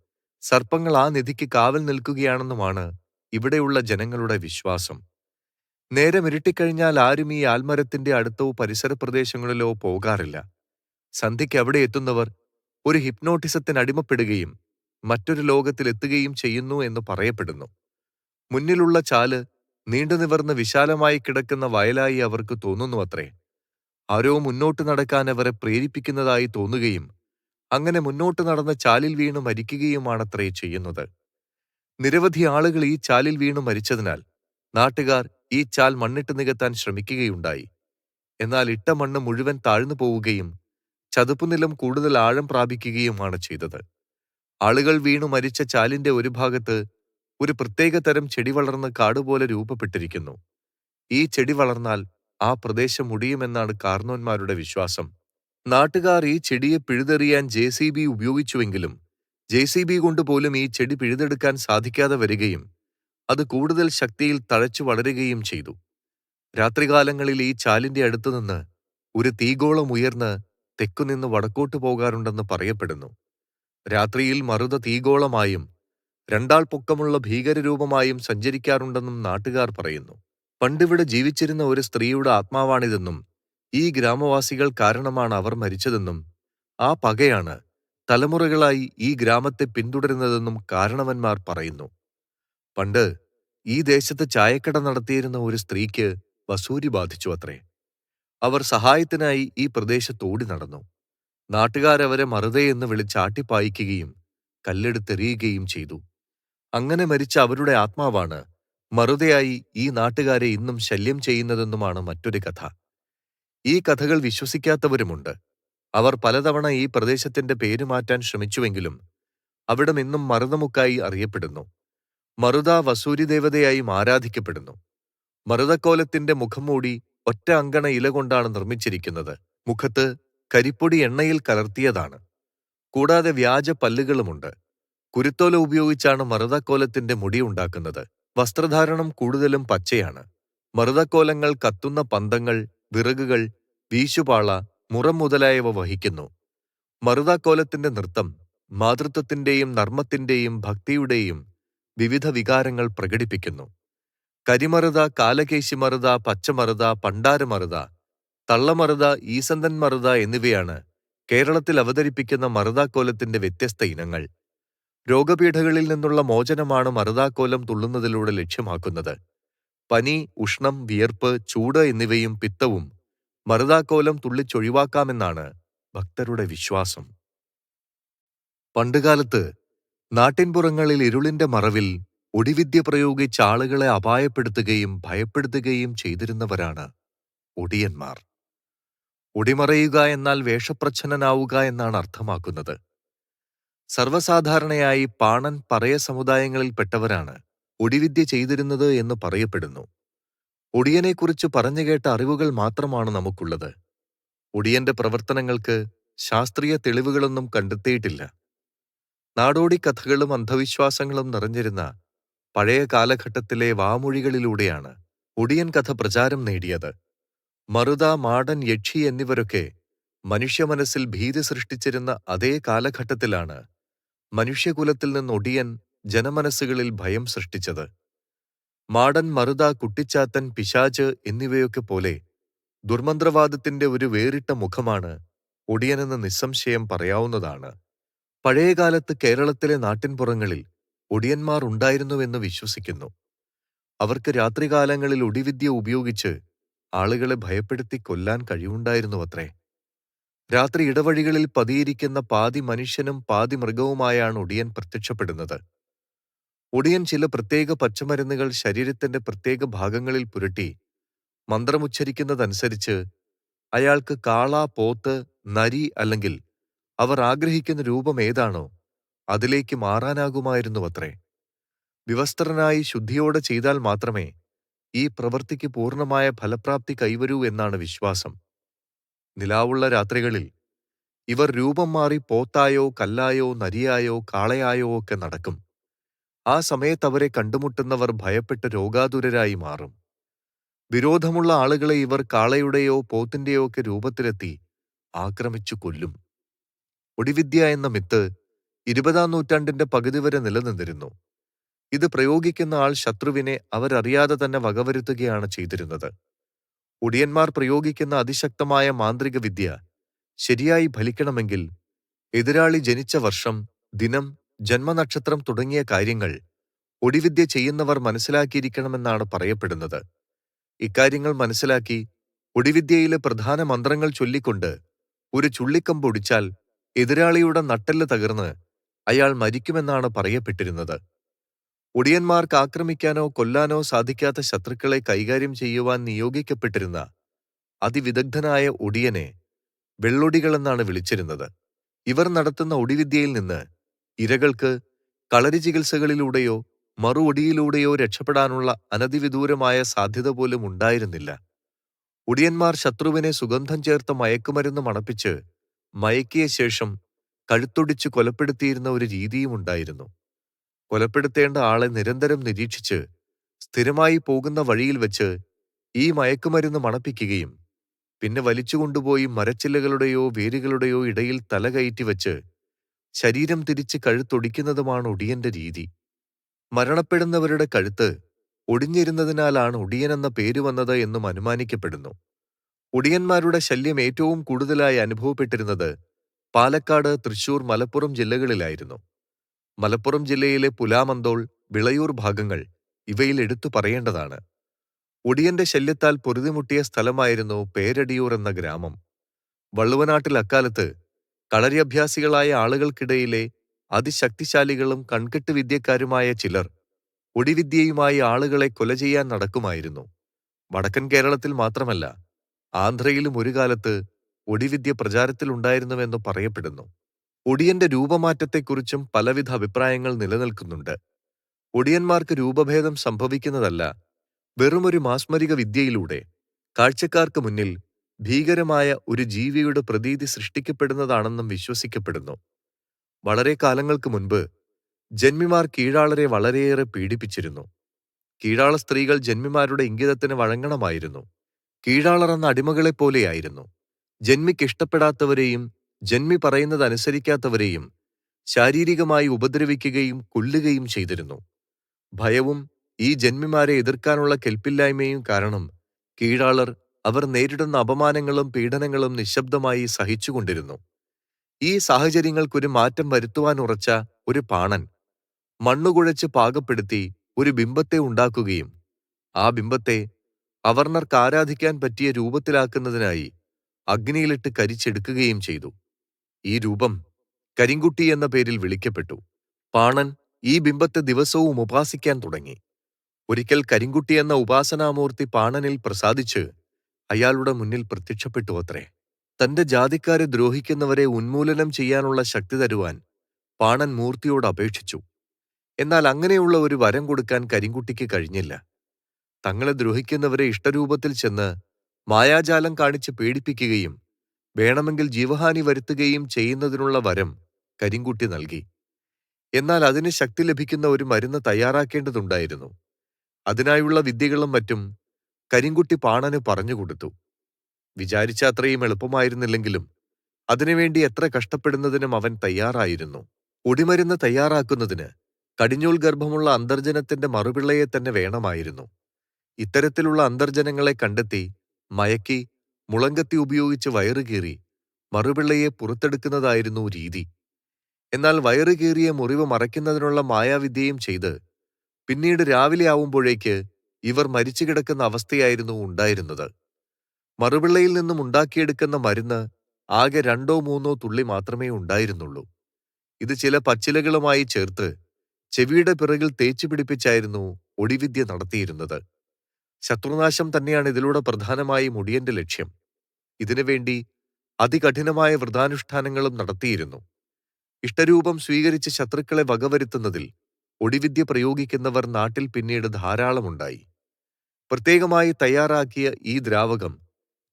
സർപ്പങ്ങൾ ആ നിധിക്ക് കാവൽ നിൽക്കുകയാണെന്നുമാണ് ഇവിടെയുള്ള ജനങ്ങളുടെ വിശ്വാസം. നേരം ഇരുട്ടിക്കഴിഞ്ഞാൽ ആരും ഈ ആൽമരത്തിന്റെ അടുത്തോ പരിസര പ്രദേശങ്ങളിലോ പോകാറില്ല. സന്ധ്യയ്ക്ക് അവിടെ എത്തുന്നവർ ഒരു ഹിപ്നോട്ടിസത്തിന് അടിമപ്പെടുകയും മറ്റൊരു ലോകത്തിൽ എത്തുകയും ചെയ്യുന്നു എന്ന് പറയപ്പെടുന്നു. മുന്നിലുള്ള ചാല് നീണ്ടുനിവർന്ന് വിശാലമായി കിടക്കുന്ന വയലായി അവർക്ക് തോന്നുന്നുവത്രേ. ആരോ മുന്നോട്ട് നടക്കാൻ അവരെ പ്രേരിപ്പിക്കുന്നതായി തോന്നുകയും അങ്ങനെ മുന്നോട്ട് നടന്ന ചാലിൽ വീണു മരിക്കുകയുമാണത്രേ ചെയ്യുന്നത്. നിരവധി ആളുകൾ ഈ ചാലിൽ വീണു മരിച്ചതിനാൽ നാട്ടുകാർ ഈ ചാൽ മണ്ണിട്ട് നികത്താൻ ശ്രമിക്കുകയുണ്ടായി. എന്നാൽ ഇട്ട മണ്ണ് മുഴുവൻ താഴ്ന്നു പോവുകയും ചതുപ്പുനിലം കൂടുതൽ ആഴം പ്രാപിക്കുകയുമാണ് ചെയ്തത്. ആളുകൾ വീണു മരിച്ച ചാലിന്റെ ഒരു ഭാഗത്ത് ഒരു പ്രത്യേക തരം ചെടി വളർന്ന് കാടുപോലെ രൂപപ്പെട്ടിരിക്കുന്നു. ഈ ചെടി വളർന്നാൽ ആ പ്രദേശം മുടിയുമെന്നാണ് കാർന്നോന്മാരുടെ വിശ്വാസം. നാട്ടുകാർ ഈ ചെടിയെ പിഴുതെറിയാൻ JCB ഉപയോഗിച്ചുവെങ്കിലും JCB കൊണ്ടുപോലും ഈ ചെടി പിഴുതെടുക്കാൻ സാധിക്കാതെ വരികയും അത് കൂടുതൽ ശക്തിയിൽ തഴച്ചു വളരുകയും ചെയ്തു. രാത്രികാലങ്ങളിൽ ഈ ചാലിന്റെ അടുത്തുനിന്ന് ഒരു തീഗോളം ഉയർന്ന് തെക്കുനിന്ന് വടക്കോട്ട് പോകാറുണ്ടെന്ന് പറയപ്പെടുന്നു. രാത്രിയിൽ മറുത തീഗോളമായും രണ്ടാൾ പൊക്കമുള്ള ഭീകരരൂപമായും സഞ്ചരിക്കാറുണ്ടെന്നും നാട്ടുകാർ പറയുന്നു. പണ്ടിവിടെ ജീവിച്ചിരുന്ന ഒരു സ്ത്രീയുടെ ആത്മാവാണിതെന്നും ഈ ഗ്രാമവാസികൾ കാരണമാണ് അവർ മരിച്ചതെന്നും ആ പകയാണ് തലമുറകളായി ഈ ഗ്രാമത്തെ പിന്തുടരുന്നതെന്നും കാരണവന്മാർ പറയുന്നു. പണ്ട് ഈ ദേശത്ത് ചായക്കട നടത്തിയിരുന്ന ഒരു സ്ത്രീക്ക് വസൂരി ബാധിച്ചു അത്രേ. അവർ സഹായത്തിനായി ഈ പ്രദേശത്ത് ഓടി നടന്നു. നാട്ടുകാരവരെ മറുതയെന്ന് വിളിച്ചാട്ടിപ്പായിക്കുകയും കല്ലെടുത്തെറിയുകയും ചെയ്തു. അങ്ങനെ മരിച്ച അവരുടെ ആത്മാവാണ് മറുതയായി ഈ നാട്ടുകാരെ ഇന്നും ശല്യം ചെയ്യുന്നതെന്നുമാണ് മറ്റൊരു കഥ. ഈ കഥകൾ വിശ്വസിക്കാത്തവരുമുണ്ട്. അവർ പലതവണ ഈ പ്രദേശത്തിന്റെ പേര് മാറ്റാൻ ശ്രമിച്ചുവെങ്കിലും അവിടം ഇന്നും മറുതമുക്കായി അറിയപ്പെടുന്നു. മറുത വസൂരി ദേവതയായും ആരാധിക്കപ്പെടുന്നു. മറുതക്കോലത്തിന്റെ മുഖം മൂടി ഒറ്റ അങ്കണ ഇല കൊണ്ടാണ് നിർമ്മിച്ചിരിക്കുന്നത്. മുഖത്ത് കരിപ്പൊടി എണ്ണയിൽ കലർത്തിയതാണ്. കൂടാതെ വ്യാജ പല്ലുകളുമുണ്ട്. കുരുത്തോല ഉപയോഗിച്ചാണ് മറുതക്കോലത്തിന്റെ മുടി ഉണ്ടാക്കുന്നത്. വസ്ത്രധാരണം കൂടുതലും പച്ചയാണ്. മറുതക്കോലങ്ങൾ കത്തുന്ന പന്തങ്ങൾ, വിറകുകൾ, വീശുപാള, മുറം മുതലായവ വഹിക്കുന്നു. മറുതക്കോലത്തിന്റെ നൃത്തം മാതൃത്വത്തിന്റെയും നർമ്മത്തിന്റെയും ഭക്തിയുടെയും വിവിധ വികാരങ്ങൾ പ്രകടിപ്പിക്കുന്നു. കരിമറുത, കാലകേശിമറുത, പച്ചമറുത, പണ്ടാരമറുത, തള്ളമറുത, ഈസന്തൻ മറുത എന്നിവയാണ് കേരളത്തിൽ അവതരിപ്പിക്കുന്ന മറുതാക്കോലത്തിന്റെ വ്യത്യസ്ത ഇനങ്ങൾ. രോഗപീഠകളിൽ നിന്നുള്ള മോചനമാണ് മറുതാക്കോലം തുള്ളുന്നതിലൂടെ ലക്ഷ്യമാക്കുന്നത്. പനി, ഉഷ്ണം, വിയർപ്പ്, ചൂട് എന്നിവയും പിത്തവും മറുതാക്കോലം തുള്ളിച്ചൊഴിവാക്കാമെന്നാണ് ഭക്തരുടെ വിശ്വാസം. പണ്ടുകാലത്ത് നാട്ടിൻപുറങ്ങളിൽ ഇരുളിന്റെ മറവിൽ ഒടിവിദ്യ പ്രയോഗിച്ച് ആളുകളെ അപായപ്പെടുത്തുകയും ഭയപ്പെടുത്തുകയും ചെയ്തിരുന്നവരാണ് ഒടിയന്മാർ. ഒടിമറയുക എന്നാൽ വേഷപ്രച്ഛന്നനാവുക എന്നാണ് അർത്ഥമാക്കുന്നത്. സർവ്വസാധാരണയായി പാണൻ, പറയ സമുദായങ്ങളിൽപ്പെട്ടവരാണ് ഒടിവിദ്യ ചെയ്തിരുന്നത് എന്ന് പറയപ്പെടുന്നു. ഒടിയനെക്കുറിച്ച് പറഞ്ഞുകേട്ട അറിവുകൾ മാത്രമാണ് നമുക്കുള്ളത്. ഒടിയന്റെ പ്രവർത്തനങ്ങൾക്ക് ശാസ്ത്രീയ തെളിവുകളൊന്നും കണ്ടെത്തിയിട്ടില്ല. നാടോടി കഥകളും അന്ധവിശ്വാസങ്ങളും നിറഞ്ഞിരുന്ന പഴയ കാലഘട്ടത്തിലെ വാമൊഴികളിലൂടെയാണ് ഒടിയൻ കഥ പ്രചാരം നേടിയത്. മറുത, മാടൻ, യക്ഷി എന്നിവരൊക്കെ മനുഷ്യമനസ്സിൽ ഭീതി സൃഷ്ടിച്ചിരുന്ന അതേ കാലഘട്ടത്തിലാണ് മനുഷ്യകുലത്തിൽ നിന്ന് ഒടിയൻ ജനമനസ്സുകളിൽ ഭയം സൃഷ്ടിച്ചത്. മാടൻ, മറുത, കുട്ടിച്ചാത്തൻ, പിശാച് എന്നിവയൊക്കെ പോലെ ദുർമന്ത്രവാദത്തിന്റെ ഒരു വേറിട്ട മുഖമാണ് ഒടിയനെന്ന് നിസ്സംശയം പറയാവുന്നതാണ്. പഴയകാലത്ത് കേരളത്തിലെ നാട്ടിൻപുറങ്ങളിൽ ഒടിയന്മാർ ഉണ്ടായിരുന്നുവെന്ന് വിശ്വസിക്കുന്നു. അവർക്ക് രാത്രികാലങ്ങളിൽ ഒടിവിദ്യ ഉപയോഗിച്ച് ആളുകളെ ഭയപ്പെടുത്തി കൊല്ലാൻ കഴിവുണ്ടായിരുന്നുവത്രേ. രാത്രി ഇടവഴികളിൽ പതിയിരിക്കുന്ന പാതി മനുഷ്യനും പാതി മൃഗവുമായാണ് ഒടിയൻ പ്രത്യക്ഷപ്പെടുന്നത്. ഒടിയൻ ചില പ്രത്യേക പച്ചമരുന്നുകൾ ശരീരത്തിന്റെ പ്രത്യേക ഭാഗങ്ങളിൽ പുരട്ടി മന്ത്രമുച്ചരിക്കുന്നതനുസരിച്ച് അയാൾക്ക് കാള, പോത്ത്, നരി അല്ലെങ്കിൽ അവർ ആഗ്രഹിക്കുന്ന രൂപം ഏതാണോ അതിലേക്ക് മാറാനാകുമായിരുന്നുവത്രേ. വിവസ്ത്രനായി ശുദ്ധിയോടെ ചെയ്താൽ മാത്രമേ ഈ പ്രവൃത്തിക്ക് പൂർണ്ണമായ ഫലപ്രാപ്തി കൈവരൂ എന്നാണ് വിശ്വാസം. നിലാവുള്ള രാത്രികളിൽ ഇവർ രൂപം മാറി പോത്തായോ കല്ലായോ നരിയായോ കാളയായോ ഒക്കെ നടക്കും. ആ സമയത്ത് അവരെ കണ്ടുമുട്ടുന്നവർ ഭയപ്പെട്ട് രോഗാതുരരായി മാറും. വിരോധമുള്ള ആളുകളെ ഇവർ കാളയുടെയോ പോത്തിന്റെയോ ഒക്കെ രൂപത്തിലെത്തി ആക്രമിച്ചു കൊല്ലും. ഒടിവിദ്യ എന്ന മിത്ത് 20-ാം നൂറ്റാണ്ടിന്റെ പകുതി വരെ നിലനിന്നിരുന്നു. ഇത് പ്രയോഗിക്കുന്ന ആൾ ശത്രുവിനെ അവരറിയാതെ തന്നെ വകവരുത്തുകയാണ് ചെയ്തിരുന്നത്. ഒടിയന്മാർ പ്രയോഗിക്കുന്ന അതിശക്തമായ മാന്ത്രിക വിദ്യ ശരിയായി ഫലിക്കണമെങ്കിൽ എതിരാളി ജനിച്ച വർഷം, ദിനം, ജന്മനക്ഷത്രം തുടങ്ങിയ കാര്യങ്ങൾ ഒടിവിദ്യ ചെയ്യുന്നവർ മനസ്സിലാക്കിയിരിക്കണമെന്നാണ് പറയപ്പെടുന്നത്. ഇക്കാര്യങ്ങൾ മനസ്സിലാക്കി ഒടിവിദ്യയിലെ പ്രധാന മന്ത്രങ്ങൾ ചൊല്ലിക്കൊണ്ട് ഒരു ചുള്ളിക്കമ്പ് ഒടിച്ചാൽ എതിരാളിയുടെ നട്ടെല്ല് തകർന്ന് അയാൾ മരിക്കുമെന്നാണ് പറയപ്പെട്ടിരുന്നത്. ഒടിയന്മാർക്ക് ആക്രമിക്കാനോ കൊല്ലാനോ സാധിക്കാത്ത ശത്രുക്കളെ കൈകാര്യം ചെയ്യുവാൻ നിയോഗിക്കപ്പെട്ടിരുന്ന അതിവിദഗ്ധനായ ഒടിയനെ വെള്ളൊടികളെന്നാണ് വിളിച്ചിരുന്നത്. ഇവർ നടത്തുന്ന ഒടിവിദ്യയിൽ നിന്ന് ഇരകൾക്ക് കളരി ചികിത്സകളിലൂടെയോ മറു ഒടിയിലൂടെയോ രക്ഷപ്പെടാനുള്ള അനധിവിദൂരമായ സാധ്യത പോലും ഉണ്ടായിരുന്നില്ല. ഒടിയന്മാർ ശത്രുവിനെ സുഗന്ധം ചേർത്ത മയക്കുമരുന്ന് മണപ്പിച്ച് മയക്കിയ ശേഷം കഴുത്തൊടിച്ച് കൊലപ്പെടുത്തിയിരുന്ന ഒരു രീതിയും ഉണ്ടായിരുന്നു. കൊലപ്പെടുത്തേണ്ട ആളെ നിരന്തരം നിരീക്ഷിച്ച് സ്ഥിരമായി പോകുന്ന വഴിയിൽ വെച്ച് ഈ മയക്കുമരുന്ന് മണപ്പിക്കുകയും പിന്നെ വലിച്ചുകൊണ്ടുപോയി മരച്ചില്ലകളുടെയോ വേരുകളുടെയോ ഇടയിൽ തല കയറ്റി വെച്ച് ശരീരം തിരിച്ച് കഴുത്തൊടിക്കുന്നതുമാണ് ഒടിയന്റെ രീതി. മരണപ്പെടുന്നവരുടെ കഴുത്ത് ഒടിഞ്ഞിരുന്നതിനാലാണ് ഒടിയനെന്ന പേര് വന്നത് എന്നും അനുമാനിക്കപ്പെടുന്നു. ഒടിയന്മാരുടെ ശല്യം ഏറ്റവും കൂടുതലായി അനുഭവപ്പെട്ടിരുന്നത് പാലക്കാട്, തൃശൂർ, മലപ്പുറം ജില്ലകളിലായിരുന്നു. മലപ്പുറം ജില്ലയിലെ പുലാമന്തോൾ, വിളയൂർ ഭാഗങ്ങൾ ഇവയിൽ എടുത്തു പറയേണ്ടതാണ്. ഒടിയന്റെ ശല്യത്താൽ പൊറുതിമുട്ടിയ സ്ഥലമായിരുന്നു പേരടിയൂർ എന്ന ഗ്രാമം. വള്ളുവനാട്ടിൽ അക്കാലത്ത് കളരിയഭ്യാസികളായ ആളുകൾക്കിടയിലെ അതിശക്തിശാലികളും കൺകെട്ട് വിദ്യക്കാരുമായ ചിലർ ഒടിവിദ്യയുമായി ആളുകളെ കൊല ചെയ്യാൻ നടക്കുമായിരുന്നു. വടക്കൻ കേരളത്തിൽ മാത്രമല്ല, ആന്ധ്രയിലും ഒരു കാലത്ത് ഒടിവിദ്യ പ്രചാരത്തിലുണ്ടായിരുന്നുവെന്ന് പറയപ്പെടുന്നു. ഒടിയന്റെ രൂപമാറ്റത്തെക്കുറിച്ചും പലവിധ അഭിപ്രായങ്ങൾ നിലനിൽക്കുന്നുണ്ട്. ഒടിയന്മാർക്ക് രൂപഭേദം സംഭവിക്കുന്നതല്ല, വെറുമൊരു മാസ്മരിക വിദ്യയിലൂടെ കാഴ്ചക്കാർക്ക് മുന്നിൽ ഭീകരമായ ഒരു ജീവിയുടെ പ്രതീതി സൃഷ്ടിക്കപ്പെടുന്നതാണെന്നും വിശ്വസിക്കപ്പെടുന്നു. വളരെ കാലങ്ങൾക്ക് മുൻപ് ജന്മിമാർ കീഴാളരെ വളരെയേറെ പീഡിപ്പിച്ചിരുന്നു. കീഴാള സ്ത്രീകൾ ജന്മിമാരുടെ ഇംഗിതത്തിന് വഴങ്ങണമായിരുന്നു. കീഴാളർ എന്ന അടിമകളെപ്പോലെയായിരുന്നു. ജന്മിക്ക് ഇഷ്ടപ്പെടാത്തവരെയും ജന്മി പറയുന്നതനുസരിക്കാത്തവരെയും ശാരീരികമായി ഉപദ്രവിക്കുകയും കൊല്ലുകയും ചെയ്തിരുന്നു. ഭയവും ഈ ജന്മിമാരെ എതിർക്കാനുള്ള കെൽപ്പില്ലായ്മയും കാരണം കീഴാളർ അവർ നേരിടുന്ന അപമാനങ്ങളും പീഡനങ്ങളും നിശബ്ദമായി സഹിച്ചുകൊണ്ടിരുന്നു. ഈ സാഹചര്യങ്ങൾക്കൊരു മാറ്റം വരുത്തുവാനുറച്ച ഒരു പാണൻ മണ്ണുകുഴച്ച് പാകപ്പെടുത്തി ഒരു ബിംബത്തെ ഉണ്ടാക്കുകയും ആ ബിംബത്തെ അവർണർക്ക് ആരാധിക്കാൻ പറ്റിയ രൂപത്തിലാക്കുന്നതിനായി അഗ്നിയിലിട്ട് കരിച്ചെടുക്കുകയും ചെയ്തു. ഈ രൂപം കരിങ്കുട്ടി എന്ന പേരിൽ വിളിക്കപ്പെട്ടു. പാണൻ ഈ ബിംബത്തെ ദിവസവും ഉപാസിക്കാൻ തുടങ്ങി. ഒരിക്കൽ കരിങ്കുട്ടി എന്ന ഉപാസനാമൂർത്തി പാണനിൽ പ്രസാദിച്ച് അയാളുടെ മുന്നിൽ പ്രത്യക്ഷപ്പെട്ടു അത്രേ. തന്റെ ജാതിക്കാരെ ദ്രോഹിക്കുന്നവരെ ഉന്മൂലനം ചെയ്യാനുള്ള ശക്തി തരുവാൻ പാണൻ മൂർത്തിയോട് അപേക്ഷിച്ചു. എന്നാൽ അങ്ങനെയുള്ള ഒരു വരം കൊടുക്കാൻ കരിങ്കുട്ടിക്ക് കഴിഞ്ഞില്ല. തങ്ങളെ ദ്രോഹിക്കുന്നവരെ ഇഷ്ടരൂപത്തിൽ ചെന്ന് മായാജാലം കാണിച്ച് പേടിപ്പിക്കുകയും വേണമെങ്കിൽ ജീവഹാനി വരുത്തുകയും ചെയ്യുന്നതിനുള്ള വരം കരിങ്കുട്ടി നൽകി. എന്നാൽ അതിന് ശക്തി ലഭിക്കുന്ന ഒരു മരുന്ന് തയ്യാറാക്കേണ്ടതുണ്ടായിരുന്നു. അതിനായുള്ള വിദ്യകളും മറ്റും കരിങ്കുട്ടി പാണന് പറഞ്ഞുകൊടുത്തു. വിചാരിച്ച അത്രയും എളുപ്പമായിരുന്നില്ലെങ്കിലും അതിനുവേണ്ടി എത്ര കഷ്ടപ്പെടുന്നതിനും അവൻ തയ്യാറായിരുന്നു. ഒടിമരുന്ന് തയ്യാറാക്കുന്നതിന് കടിഞ്ഞൂൽ ഗർഭമുള്ള അന്തർജനത്തിന്റെ മറുപിള്ളയെ തന്നെ വേണമായിരുന്നു. ഇത്തരത്തിലുള്ള അന്തർജനങ്ങളെ കണ്ടെത്തി മയക്കി മുളങ്കത്തി ഉപയോഗിച്ച് വയറുകീറി മറുപിള്ളയെ പുറത്തെടുക്കുന്നതായിരുന്നു രീതി. എന്നാൽ വയറുകീറിയ മുറിവ് മറയ്ക്കുന്നതിനുള്ള മായാവിദ്യയും ചെയ്ത് പിന്നീട് രാവിലെ ആവുമ്പോഴേക്ക് ഇവർ മരിച്ചു കിടക്കുന്ന അവസ്ഥയായിരുന്നു ഉണ്ടായിരുന്നത്. മറുപിള്ളയിൽ നിന്നും ഉണ്ടാക്കിയെടുക്കുന്ന മരുന്ന് ആകെ 2-3 തുള്ളി മാത്രമേ ഉണ്ടായിരുന്നുള്ളൂ. ഇത് ചില പച്ചിലകളുമായി ചേർത്ത് ചെവിയുടെ പിറകിൽ തേച്ചു പിടിപ്പിച്ചായിരുന്നു ഒടിവിദ്യ നടത്തിയിരുന്നത്. ശത്രുനാശം തന്നെയാണ് ഇതിലൂടെ പ്രധാനമായും ഒടിയന്റെ ലക്ഷ്യം. ഇതിനുവേണ്ടി അതികഠിനമായ വ്രതാനുഷ്ഠാനങ്ങളും നടത്തിയിരുന്നു. ഇഷ്ടരൂപം സ്വീകരിച്ച് ശത്രുക്കളെ വകവരുത്തുന്നതിൽ ഒടിവിദ്യ പ്രയോഗിക്കുന്നവർ നാട്ടിൽ പിന്നീട് ധാരാളമുണ്ടായി. പ്രത്യേകമായി തയ്യാറാക്കിയ ഈ ദ്രാവകം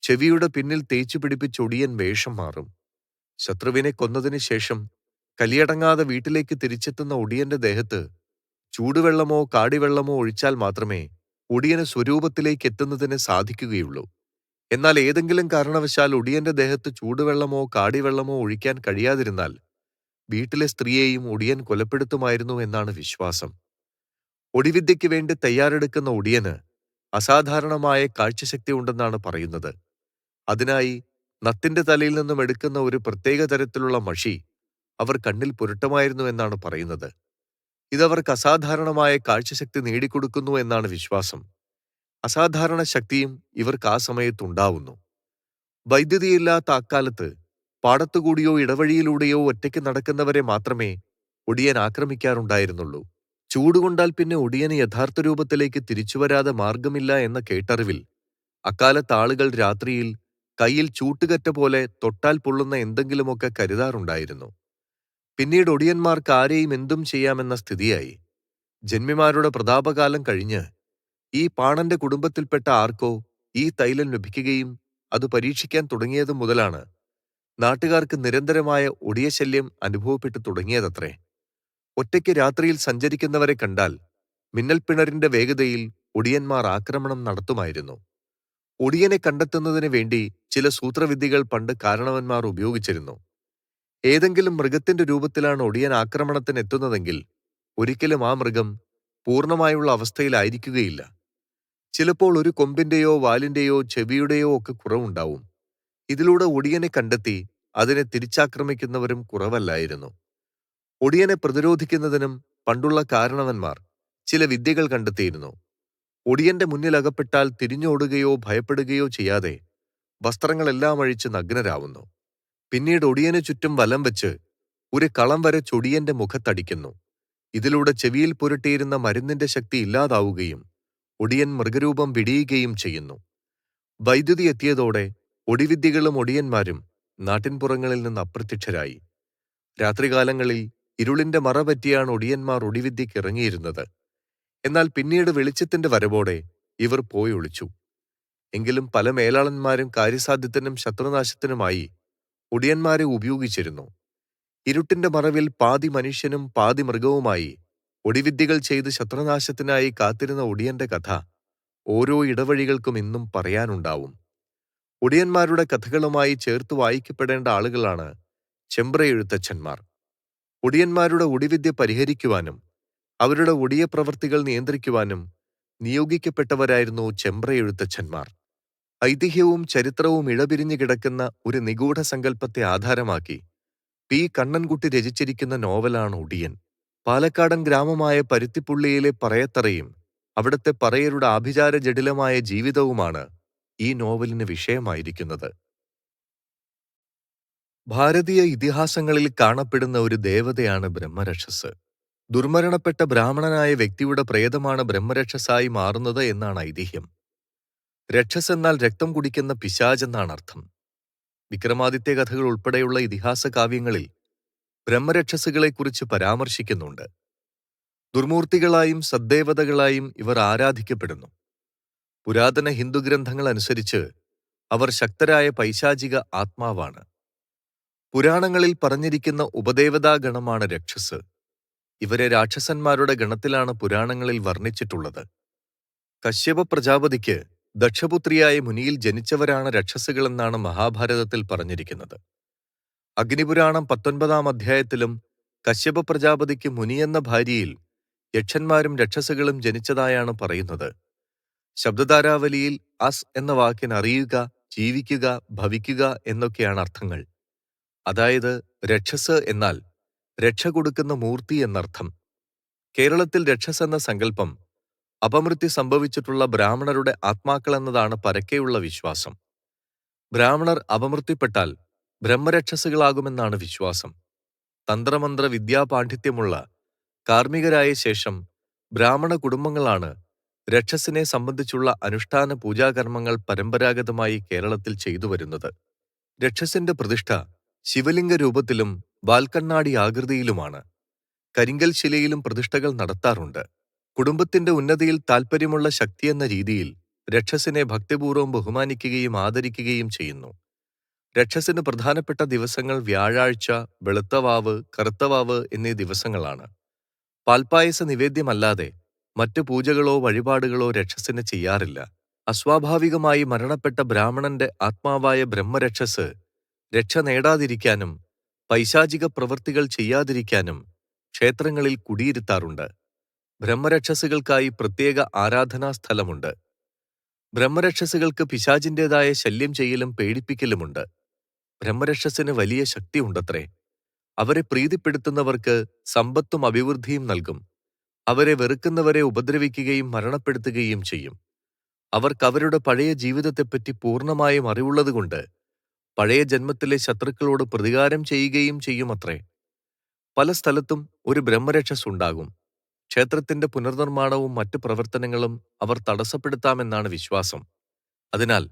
ചെവിയുടെ പിന്നിൽ തേച്ചു പിടിപ്പിച്ച് ഒടിയൻ വേഷം മാറും. ശത്രുവിനെ കൊന്നതിന് ശേഷം കലിയടങ്ങാതെ വീട്ടിലേക്ക് തിരിച്ചെത്തുന്ന ഒടിയന്റെ ദേഹത്ത് ചൂടുവെള്ളമോ കാടിവെള്ളമോ ഒഴിച്ചാൽ മാത്രമേ ഒടിയന് സ്വരൂപത്തിലേക്ക് എത്തുന്നതിന് സാധിക്കുകയുള്ളൂ. എന്നാൽ ഏതെങ്കിലും കാരണവശാൽ ഒടിയന്റെ ദേഹത്ത് ചൂടുവെള്ളമോ കാടിവെള്ളമോ ഒഴിക്കാൻ കഴിയാതിരുന്നാൽ വീട്ടിലെ സ്ത്രീയെയും ഒടിയൻ കൊലപ്പെടുത്തുമായിരുന്നു എന്നാണ് വിശ്വാസം. ഒടിവിദ്യയ്ക്ക് വേണ്ടി തയ്യാറെടുക്കുന്ന ഒടിയന് അസാധാരണമായ കാഴ്ചശക്തി ഉണ്ടെന്നാണ് പറയുന്നത്. അതിനായി നത്തിന്റെ തലയിൽ നിന്നും എടുക്കുന്ന ഒരു പ്രത്യേക തരത്തിലുള്ള മഷി അവർ കണ്ണിൽ പുരട്ടുമായിരുന്നു എന്നാണ് പറയുന്നത്. ഇതവർക്ക് അസാധാരണമായ കാഴ്ചശക്തി നേടിക്കൊടുക്കുന്നു എന്നാണ് വിശ്വാസം. അസാധാരണ ശക്തിയും ഇവർക്ക് ആ സമയത്തുണ്ടാവുന്നു. വൈദ്യുതിയില്ലാത്ത അക്കാലത്ത് പാടത്തുകൂടിയോ ഇടവഴിയിലൂടെയോ ഒറ്റയ്ക്ക് നടക്കുന്നവരെ മാത്രമേ ഒടിയൻ ആക്രമിക്കാറുണ്ടായിരുന്നുള്ളൂ. ചൂടുകൊണ്ടാൽ പിന്നെ ഒടിയന് യഥാർത്ഥ രൂപത്തിലേക്ക് തിരിച്ചുവരാതെ മാർഗമില്ല എന്ന കേട്ടറിവിൽ അക്കാലത്ത് ആളുകൾ രാത്രിയിൽ കയ്യിൽ ചൂട്ടുകറ്റ പോലെ തൊട്ടാൽ പൊള്ളുന്ന എന്തെങ്കിലുമൊക്കെ കരുതാറുണ്ടായിരുന്നു. പിന്നീട് ഒടിയന്മാർക്ക് ആരെയും എന്തും ചെയ്യാമെന്ന സ്ഥിതിയായി. ജന്മിമാരുടെ പ്രതാപകാലം കഴിഞ്ഞ് ഈ പാണന്റെ കുടുംബത്തിൽപ്പെട്ട ആർക്കോ ഈ തൈലം ലഭിക്കുകയും അത് പരീക്ഷിക്കാൻ തുടങ്ങിയത് മുതലാണ് നാട്ടുകാർക്ക് നിരന്തരമായ ഒടിയശല്യം അനുഭവപ്പെട്ടു തുടങ്ങിയതത്രേ. ഒറ്റയ്ക്ക് രാത്രിയിൽ സഞ്ചരിക്കുന്നവരെ കണ്ടാൽ മിന്നൽപ്പിണരിന്റെ വേഗതയിൽ ഒടിയന്മാർ ആക്രമണം നടത്തുമായിരുന്നു. ഒടിയനെ കണ്ടെത്തുന്നതിന് വേണ്ടി ചില സൂത്രവിദ്യകൾ പണ്ട് കാരണവന്മാർ ഉപയോഗിച്ചിരുന്നു. ഏതെങ്കിലും മൃഗത്തിന്റെ രൂപത്തിലാണ് ഒടിയൻ ആക്രമണത്തിന് എത്തുന്നതെങ്കിൽ ഒരിക്കലും ആ മൃഗം പൂർണ്ണമായുള്ള അവസ്ഥയിലായിരിക്കുകയില്ല. ചിലപ്പോൾ ഒരു കൊമ്പിന്റെയോ വാലിന്റെയോ ചെവിയുടെയോ ഒക്കെ കുറവുണ്ടാവും. ഇതിലൂടെ ഒടിയനെ കണ്ടെത്തി അതിനെ തിരിച്ചാക്രമിക്കുന്നവരും കുറവല്ലായിരുന്നു. ഒടിയനെ പ്രതിരോധിക്കുന്നതിനും പണ്ടുള്ള കാരണവന്മാർ ചില വിദ്യകൾ കണ്ടെത്തിയിരുന്നു. ഒടിയന്റെ മുന്നിൽ അകപ്പെട്ടാൽ തിരിഞ്ഞോടുകയോ ഭയപ്പെടുകയോ ചെയ്യാതെ വസ്ത്രങ്ങളെല്ലാം അഴിച്ച് നഗ്നരാവുന്നു. പിന്നീട് ഒടിയന് ചുറ്റും വലം വെച്ച് ഒരു കളം വരച്ചൊടിയന്റെ മുഖത്തടിക്കുന്നു. ഇതിലൂടെ ചെവിയിൽ പുരട്ടിയിരുന്ന മരുന്നിന്റെ ശക്തി ഇല്ലാതാവുകയും ഒടിയൻ മൃഗരൂപം വെടിയുകയും ചെയ്യുന്നു. വൈദ്യുതി എത്തിയതോടെ ഒടിവിദ്യകളും ഒടിയന്മാരും നാട്ടിൻപുറങ്ങളിൽ നിന്ന് അപ്രത്യക്ഷരായി. രാത്രികാലങ്ങളിൽ ഇരുളിന്റെ മറ പറ്റിയാണ് ഒടിയന്മാർ ഒടിവിദ്യയ്ക്ക് ഇറങ്ങിയിരുന്നത്. എന്നാൽ പിന്നീട് വെളിച്ചത്തിന്റെ വരവോടെ ഇവർ പോയി ഒളിച്ചു. എങ്കിലും പല മേലാളന്മാരും കാര്യസാധ്യത്തിനും ശത്രുനാശത്തിനുമായി ഒടിയന്മാരെ ഉപയോഗിച്ചിരുന്നു. ഇരുട്ടിന്റെ മറവിൽ പാതി മനുഷ്യനും പാതി മൃഗവുമായി ഒടിവിദ്യകൾ ചെയ്ത് ശത്രുനാശത്തിനായി കാത്തിരുന്ന ഒടിയന്റെ കഥ ഓരോ ഇടവഴികൾക്കും ഇന്നും പറയാനുണ്ടാവും. ഒടിയന്മാരുടെ കഥകളുമായി ചേർത്ത് വായിക്കപ്പെടേണ്ട ആളുകളാണ് ചെമ്പ്രയെഴുത്തച്ഛന്മാർ. ഒടിയന്മാരുടെ ഒടിവിദ്യ പരിഹരിക്കുവാനും അവരുടെ ഒടിയ പ്രവൃത്തികൾ നിയന്ത്രിക്കുവാനും നിയോഗിക്കപ്പെട്ടവരായിരുന്നു ചെമ്പ്രയെഴുത്തച്ഛന്മാർ. ഐതിഹ്യവും ചരിത്രവും ഇഴപിരിഞ്ഞു കിടക്കുന്ന ഒരു നിഗൂഢ സങ്കല്പത്തെ ആധാരമാക്കി പി. കണ്ണൻകുട്ടി രചിച്ചിരിക്കുന്ന നോവലാണ് ഒടിയൻ. പാലക്കാടൻ ഗ്രാമമായ പരുത്തിപ്പുള്ളിയിലെ പറയത്തറയും അവിടുത്തെ പറയരുടെ ആഭിചാര ജടിലമായ ജീവിതവുമാണ് ഈ നോവലിന് വിഷയമായിരിക്കുന്നത്. ഭാരതീയ ഇതിഹാസങ്ങളിൽ കാണപ്പെടുന്ന ഒരു ദേവതയാണ് ബ്രഹ്മരക്ഷസ്. ദുർമരണപ്പെട്ട ബ്രാഹ്മണനായ വ്യക്തിയുടെ പ്രേതമാണ് ബ്രഹ്മരക്ഷസായി മാറുന്നത് എന്നാണ് ഐതിഹ്യം. രക്ഷസ് എന്നാൽ രക്തം കുടിക്കുന്ന പിശാചെന്നാണ് അർത്ഥം. വിക്രമാദിത്യ കഥകൾ ഉൾപ്പെടെയുള്ള ഇതിഹാസ കാവ്യങ്ങളിൽ ബ്രഹ്മരക്ഷസുകളെക്കുറിച്ച് പരാമർശിക്കുന്നുണ്ട്. ദുർമൂർത്തികളായും സദ്ദേവതകളായും ഇവർ ആരാധിക്കപ്പെടുന്നു. പുരാതന ഹിന്ദു ഗ്രന്ഥങ്ങൾ അനുസരിച്ച് അവർ ശക്തരായ പൈശാചിക ആത്മാവാണ്. പുരാണങ്ങളിൽ പറഞ്ഞിരിക്കുന്ന ഉപദേവതാ ഗണമാണ് രക്ഷസ്. ഇവരെ രാക്ഷസന്മാരുടെ ഗണത്തിലാണ് പുരാണങ്ങളിൽ വർണ്ണിച്ചിട്ടുള്ളത്. കശ്യപ പ്രജാപതിക്ക് ദക്ഷപുത്രിയായ മുനിയിൽ ജനിച്ചവരാണ് രക്ഷസുകളെന്നാണ് മഹാഭാരതത്തിൽ പറഞ്ഞിരിക്കുന്നത്. അഗ്നിപുരാണം 19-ാം അധ്യായത്തിലും കശ്യപ പ്രജാപതിക്ക് മുനിയെന്ന ഭാര്യയിൽ യക്ഷന്മാരും രക്ഷസുകളും ജനിച്ചതായാണ് പറയുന്നത്. ശബ്ദധാരാവലിയിൽ അസ് എന്ന വാക്കിന് അറിയുക, ജീവിക്കുക, ഭവിക്കുക എന്നൊക്കെയാണ് അർത്ഥങ്ങൾ. അതായത് രക്ഷസ് എന്നാൽ രക്ഷ കൊടുക്കുന്ന മൂർത്തി എന്നർത്ഥം. കേരളത്തിൽ രക്ഷസ് എന്ന സങ്കല്പം അപമൃത്യു സംഭവിച്ചിട്ടുള്ള ബ്രാഹ്മണരുടെ ആത്മാക്കളെന്നതാണ് പരക്കെയുള്ള വിശ്വാസം. ബ്രാഹ്മണർ അപമൃത്യുപ്പെട്ടാൽ ബ്രഹ്മരക്ഷസുകളാകുമെന്നാണ് വിശ്വാസം. തന്ത്രമന്ത്ര വിദ്യാപാണ്ഡിത്യമുള്ള കാർമ്മികരായ ശേഷം ബ്രാഹ്മണ കുടുംബങ്ങളാണ് രക്ഷസിനെ സംബന്ധിച്ചുള്ള അനുഷ്ഠാന പൂജാകർമ്മങ്ങൾ പരമ്പരാഗതമായി കേരളത്തിൽ ചെയ്തു വരുന്നത്. രക്ഷസിന്റെ പ്രതിഷ്ഠ ശിവലിംഗ രൂപത്തിലും വാൽക്കണ്ണാടി ആകൃതിയിലുമാണ്. കരിങ്കൽ ശിലയിലും പ്രതിഷ്ഠകൾ നടത്താറുണ്ട്. കുടുംബത്തിന്റെ ഉന്നതിയിൽ താൽപ്പര്യമുള്ള ശക്തിയെന്ന രീതിയിൽ രക്ഷസിനെ ഭക്തിപൂർവ്വം ബഹുമാനിക്കുകയും ആദരിക്കുകയും ചെയ്യുന്നു. രക്ഷസിന് പ്രധാനപ്പെട്ട ദിവസങ്ങൾ വ്യാഴാഴ്ച, വെളുത്തവാവ്, കറുത്തവാവ് എന്നീ ദിവസങ്ങളാണ്. പാൽപ്പായസ നിവേദ്യമല്ലാതെ മറ്റ് പൂജകളോ വഴിപാടുകളോ രക്ഷസിന് ചെയ്യാറില്ല. അസ്വാഭാവികമായി മരണപ്പെട്ട ബ്രാഹ്മണന്റെ ആത്മാവായ ബ്രഹ്മരക്ഷസ് രക്ഷ നേടാതിരിക്കാനും പൈശാചിക പ്രവൃത്തികൾ ചെയ്യാതിരിക്കാനും ക്ഷേത്രങ്ങളിൽ കുടിയിരുത്താറുണ്ട്. ബ്രഹ്മരക്ഷസുകൾക്കായി പ്രത്യേക ആരാധനാ സ്ഥലമുണ്ട്. ബ്രഹ്മരക്ഷസുകൾക്ക് പിശാചിന്റേതായ ശല്യം ചെയ്യലും പേടിപ്പിക്കലുമുണ്ട്. ബ്രഹ്മരക്ഷസിന് വലിയ ശക്തിയുണ്ടത്രേ. അവരെ പ്രീതിപ്പെടുത്തുന്നവർക്ക് സമ്പത്തും അഭിവൃദ്ധിയും നൽകും. അവരെ വെറുക്കുന്നവരെ ഉപദ്രവിക്കുകയും മരണപ്പെടുത്തുകയും ചെയ്യും. അവർക്ക് അവരുടെ പഴയ ജീവിതത്തെപ്പറ്റി പൂർണ്ണമായും അറിവുള്ളതുകൊണ്ട് പഴയ ജന്മത്തിലെ ശത്രുക്കളോട് പ്രതികാരം ചെയ്യുകയും ചെയ്യുമത്രേ. പല സ്ഥലത്തും ഒരു ബ്രഹ്മരക്ഷസ് ഉണ്ടാകും. ക്ഷേത്രത്തിന്റെ പുനർനിർമ്മാണവും മറ്റു പ്രവർത്തനങ്ങളും അവർ തടസ്സപ്പെടുത്താമെന്നാണ് വിശ്വാസം. അതിനാൽ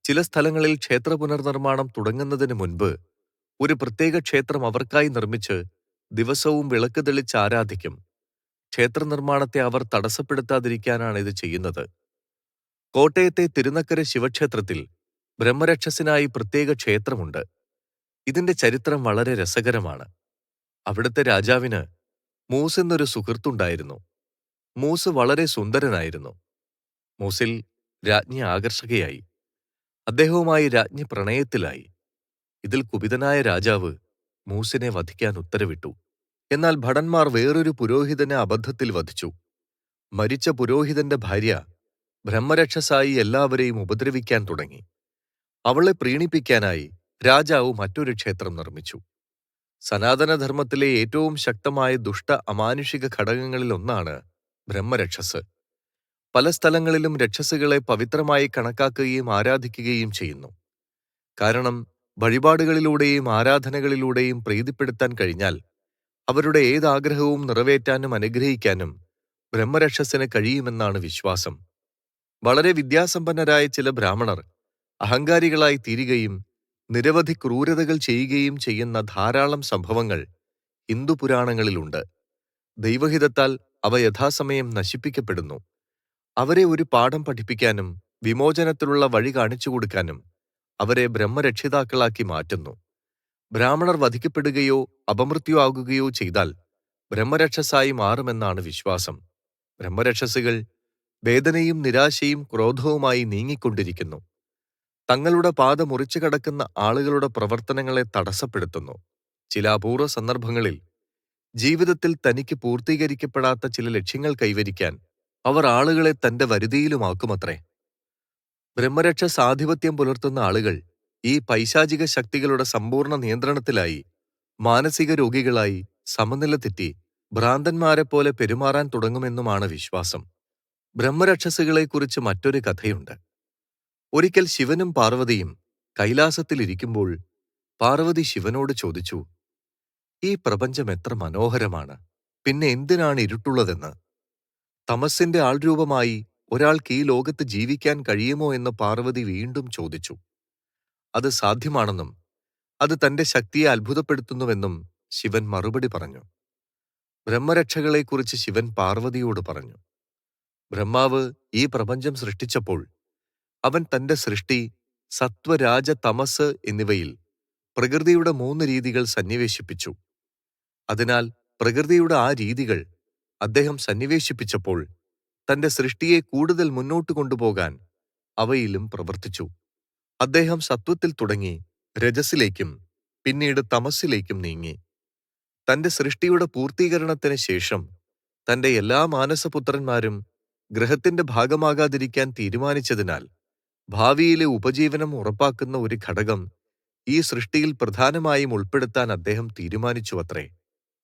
ചില സ്ഥലങ്ങളിൽ ക്ഷേത്ര പുനർനിർമ്മാണം തുടങ്ങുന്നതിന് മുൻപ് ഒരു പ്രത്യേക ക്ഷേത്രം അവർക്കായി നിർമ്മിച്ച് ദിവസവും വിളക്ക് തെളിച്ച് ആരാധിക്കും. ക്ഷേത്ര നിർമ്മാണത്തെ അവർ തടസ്സപ്പെടുത്താതിരിക്കാനാണ് ഇത് ചെയ്യുന്നത്. കോട്ടയത്തെ തിരുനക്കര ശിവക്ഷേത്രത്തിൽ ബ്രഹ്മരക്ഷസിനായി പ്രത്യേക ക്ഷേത്രമുണ്ട്. ഇതിന്റെ ചരിത്രം വളരെ രസകരമാണ്. അവിടുത്തെ രാജാവിന് മൂസ് എന്നൊരു സുഹൃത്തുണ്ടായിരുന്നു. മൂസ് വളരെ സുന്ദരനായിരുന്നു. മൂസിൽ രാജ്ഞി ആകർഷകയായി. അദ്ദേഹവുമായി രാജ്ഞി പ്രണയത്തിലായി. ഇതിൽ കുപിതനായ രാജാവ് മൂസിനെ വധിക്കാൻ ഉത്തരവിട്ടു. എന്നാൽ ഭടന്മാർ വേറൊരു പുരോഹിതനെ അബദ്ധത്തിൽ വധിച്ചു. മരിച്ച പുരോഹിതന്റെ ഭാര്യ ബ്രഹ്മരക്ഷസായി എല്ലാവരെയും ഉപദ്രവിക്കാൻ തുടങ്ങി. അവളെ പ്രീണിപ്പിക്കാനായി രാജാവ് മറ്റൊരു ക്ഷേത്രം നിർമ്മിച്ചു. സനാതനധർമ്മത്തിലെ ഏറ്റവും ശക്തമായ ദുഷ്ട അമാനുഷിക ഘടകങ്ങളിലൊന്നാണ് ബ്രഹ്മരക്ഷസ്. പല സ്ഥലങ്ങളിലും രക്ഷസുകളെ പവിത്രമായി കണക്കാക്കുകയും ആരാധിക്കുകയും ചെയ്യുന്നു. കാരണം വഴിപാടുകളിലൂടെയും ആരാധനകളിലൂടെയും പ്രീതിപ്പെടുത്താൻ കഴിഞ്ഞാൽ അവരുടെ ഏതാഗ്രഹവും നിറവേറ്റാനും അനുഗ്രഹിക്കാനും ബ്രഹ്മരക്ഷസിന് കഴിയുമെന്നാണ് വിശ്വാസം. വളരെ വിദ്യാസമ്പന്നരായ ചില ബ്രാഹ്മണർ അഹങ്കാരികളായി തീരുകയും നിരവധി ക്രൂരതകൾ ചെയ്യുകയും ചെയ്യുന്ന ധാരാളം സംഭവങ്ങൾ ഹിന്ദു പുരാണങ്ങളിലുണ്ട്. ദൈവഹിതത്താൽ അവ യഥാസമയം നശിപ്പിക്കപ്പെടുന്നു. അവരെ ഒരു പാഠം പഠിപ്പിക്കാനും വിമോചനത്തിലുള്ള വഴി കാണിച്ചുകൊടുക്കാനും അവരെ ബ്രഹ്മരക്ഷിതാക്കളാക്കി മാറ്റുന്നു. ബ്രാഹ്മണർ വധിക്കപ്പെടുകയോ അപമൃത്യു ആകുകയോ ചെയ്താൽ ബ്രഹ്മരക്ഷസായി മാറുമെന്നാണ് വിശ്വാസം. ബ്രഹ്മരക്ഷസുകൾ വേദനയും നിരാശയും ക്രോധവുമായി നീങ്ങിക്കൊണ്ടിരിക്കുന്നു. തങ്ങളുടെ പാത മുറിച്ചു കടക്കുന്ന ആളുകളുടെ പ്രവർത്തനങ്ങളെ തടസ്സപ്പെടുത്തുന്നു. ചില അപൂർവ സന്ദർഭങ്ങളിൽ ജീവിതത്തിൽ തനിക്ക് പൂർത്തീകരിക്കപ്പെടാത്ത ചില ലക്ഷ്യങ്ങൾ കൈവരിക്കാൻ അവർ ആളുകളെ തന്റെ വരുതിയിലുമാക്കുമത്രേ. ബ്രഹ്മരക്ഷസ് ആധിപത്യം പുലർത്തുന്ന ആളുകൾ ഈ പൈശാചിക ശക്തികളുടെ സമ്പൂർണ്ണ നിയന്ത്രണത്തിലായി മാനസിക രോഗികളായി സമനില തെറ്റി ഭ്രാന്തന്മാരെപ്പോലെ പെരുമാറാൻ തുടങ്ങുമെന്നുമാണ് വിശ്വാസം. ബ്രഹ്മരക്ഷസുകളെക്കുറിച്ച് മറ്റൊരു കഥയുണ്ട്. ഒരിക്കൽ ശിവനും പാർവതിയും കൈലാസത്തിലിരിക്കുമ്പോൾ പാർവതി ശിവനോട് ചോദിച്ചു, ഈ പ്രപഞ്ചം എത്ര മനോഹരമാണ്, പിന്നെ എന്തിനാണ് ഇരുട്ടുള്ളതെന്ന്. തമസിന്റെ ആൾരൂപമായി ഒരാൾക്ക് ഈ ലോകത്ത് ജീവിക്കാൻ കഴിയുമോ എന്ന് പാർവതി വീണ്ടും ചോദിച്ചു. അത് സാധ്യമാണെന്നും അത് തന്റെ ശക്തിയെ അത്ഭുതപ്പെടുത്തുന്നുവെന്നും ശിവൻ മറുപടി പറഞ്ഞു. ബ്രഹ്മരക്ഷകളെക്കുറിച്ച് ശിവൻ പാർവതിയോട് പറഞ്ഞു. ബ്രഹ്മാവ് ഈ പ്രപഞ്ചം സൃഷ്ടിച്ചപ്പോൾ അവൻ തന്റെ സൃഷ്ടി സത്വ, രാജ, തമസ് എന്നിവയിൽ പ്രകൃതിയുടെ 3 രീതികൾ സന്നിവേശിപ്പിച്ചു. അതിനാൽ പ്രകൃതിയുടെ ആ രീതികൾ അദ്ദേഹം സന്നിവേശിപ്പിച്ചപ്പോൾ തന്റെ സൃഷ്ടിയെ കൂടുതൽ മുന്നോട്ട് കൊണ്ടുപോകാൻ അവയിലും പ്രവർത്തിച്ചു. അദ്ദേഹം സത്വത്തിൽ തുടങ്ങി രജസിലേക്കും പിന്നീട് തമസ്സിലേക്കും നീങ്ങി. തന്റെ സൃഷ്ടിയുടെ പൂർത്തീകരണത്തിന് ശേഷം തന്റെ എല്ലാ മാനസപുത്രന്മാരും ഗ്രഹത്തിന്റെ ഭാഗമാകാതിരിക്കാൻ തീരുമാനിച്ചതിനാൽ ഭാവിയിലെ ഉപജീവനം ഉറപ്പാക്കുന്ന ഒരു ഘടകം ഈ സൃഷ്ടിയിൽ പ്രധാനമായും ഉൾപ്പെടുത്താൻ അദ്ദേഹം തീരുമാനിച്ചുവത്രേ.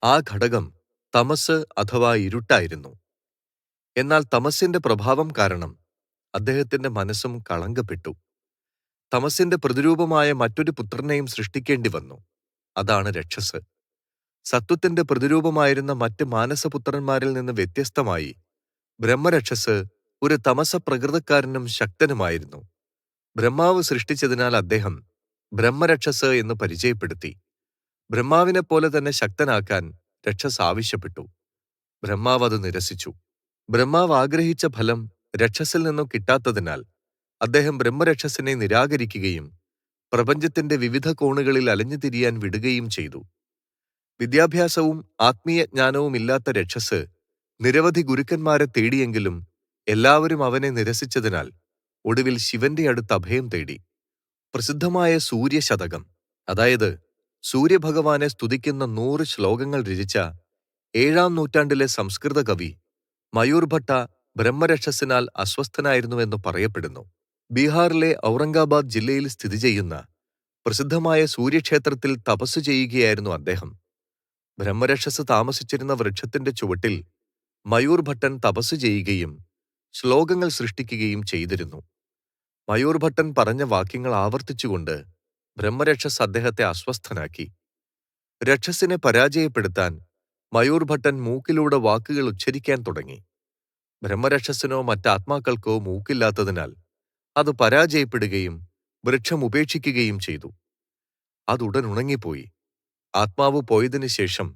ആ ഘടകം തമസ് അഥവാ ഇരുട്ടായിരുന്നു. എന്നാൽ തമസിന്റെ പ്രഭാവം കാരണം അദ്ദേഹത്തിന്റെ മനസ്സും കളങ്കപ്പെട്ടു. തമസിന്റെ പ്രതിരൂപമായ മറ്റൊരു പുത്രനെയും സൃഷ്ടിക്കേണ്ടി വന്നു. അതാണ് രക്ഷസ്. സത്വത്തിന്റെ പ്രതിരൂപമായിരുന്ന മറ്റ് മാനസപുത്രന്മാരിൽ നിന്ന് വ്യത്യസ്തമായി ബ്രഹ്മരക്ഷസ് ഒരു തമസപ്രകൃതക്കാരനും ശക്തനുമായിരുന്നു. ബ്രഹ്മാവ് സൃഷ്ടിച്ചതിനാൽ അദ്ദേഹം ബ്രഹ്മരക്ഷസ് എന്ന് പരിചയപ്പെടുത്തി. ബ്രഹ്മാവിനെപ്പോലെ തന്നെ ശക്തനാക്കാൻ രക്ഷസ് ആവശ്യപ്പെട്ടു. ബ്രഹ്മാവ് അത് നിരസിച്ചു. ബ്രഹ്മാവ് ആഗ്രഹിച്ച ഫലം രക്ഷസിൽ നിന്നും കിട്ടാത്തതിനാൽ അദ്ദേഹം ബ്രഹ്മരക്ഷസിനെ നിരാകരിക്കുകയും പ്രപഞ്ചത്തിന്റെ വിവിധ കോണുകളിൽ അലഞ്ഞുതിരിയാൻ വിടുകയും ചെയ്തു. വിദ്യാഭ്യാസവും ആത്മീയ ജ്ഞാനവും ഇല്ലാത്ത രക്ഷസ് നിരവധി ഗുരുക്കന്മാരെ തേടിയെങ്കിലും എല്ലാവരും അവനെ നിരസിച്ചതിനാൽ ഒടുവിൽ ശിവന്റെ അടുത്ത് അഭയം തേടി. പ്രസിദ്ധമായ സൂര്യശതകം, അതായത് സൂര്യഭഗവാനെ സ്തുതിക്കുന്ന 100 ശ്ലോകങ്ങൾ രചിച്ച 7-ാം നൂറ്റാണ്ടിലെ സംസ്കൃത കവി മയൂർ ഭട്ട ബ്രഹ്മരക്ഷസിനാൽ അസ്വസ്ഥനായിരുന്നുവെന്ന് പറയപ്പെടുന്നു. ബീഹാറിലെ ഔറംഗാബാദ് ജില്ലയിൽ സ്ഥിതി ചെയ്യുന്ന പ്രസിദ്ധമായ സൂര്യക്ഷേത്രത്തിൽ തപസ്സു ചെയ്യുകയായിരുന്നു അദ്ദേഹം. ബ്രഹ്മരക്ഷസ് താമസിച്ചിരുന്ന വൃക്ഷത്തിന്റെ ചുവട്ടിൽ മയൂർ ഭട്ടൻ തപസ്സു ചെയ്യുകയും ശ്ലോകങ്ങൾ സൃഷ്ടിക്കുകയും ചെയ്തിരുന്നു. മയൂർ ഭട്ടൻ പറഞ്ഞ വാക്യങ്ങൾ ആവർത്തിച്ചുകൊണ്ട് ബ്രഹ്മരക്ഷസ് അദ്ദേഹത്തെ അസ്വസ്ഥനാക്കി. രക്ഷസിനെ പരാജയപ്പെടുത്താൻ മയൂർ ഭട്ടൻ മൂക്കിലൂടെ വാക്കുകൾ ഉച്ചരിക്കാൻ തുടങ്ങി. ബ്രഹ്മരക്ഷസിനോ മറ്റാത്മാക്കൾക്കോ മൂക്കില്ലാത്തതിനാൽ അത് പരാജയപ്പെടുകയും വൃക്ഷം ഉപേക്ഷിക്കുകയും ചെയ്തു. അതുടൻ ഉണങ്ങിപ്പോയി. ആത്മാവ് പോയതിനു ശേഷം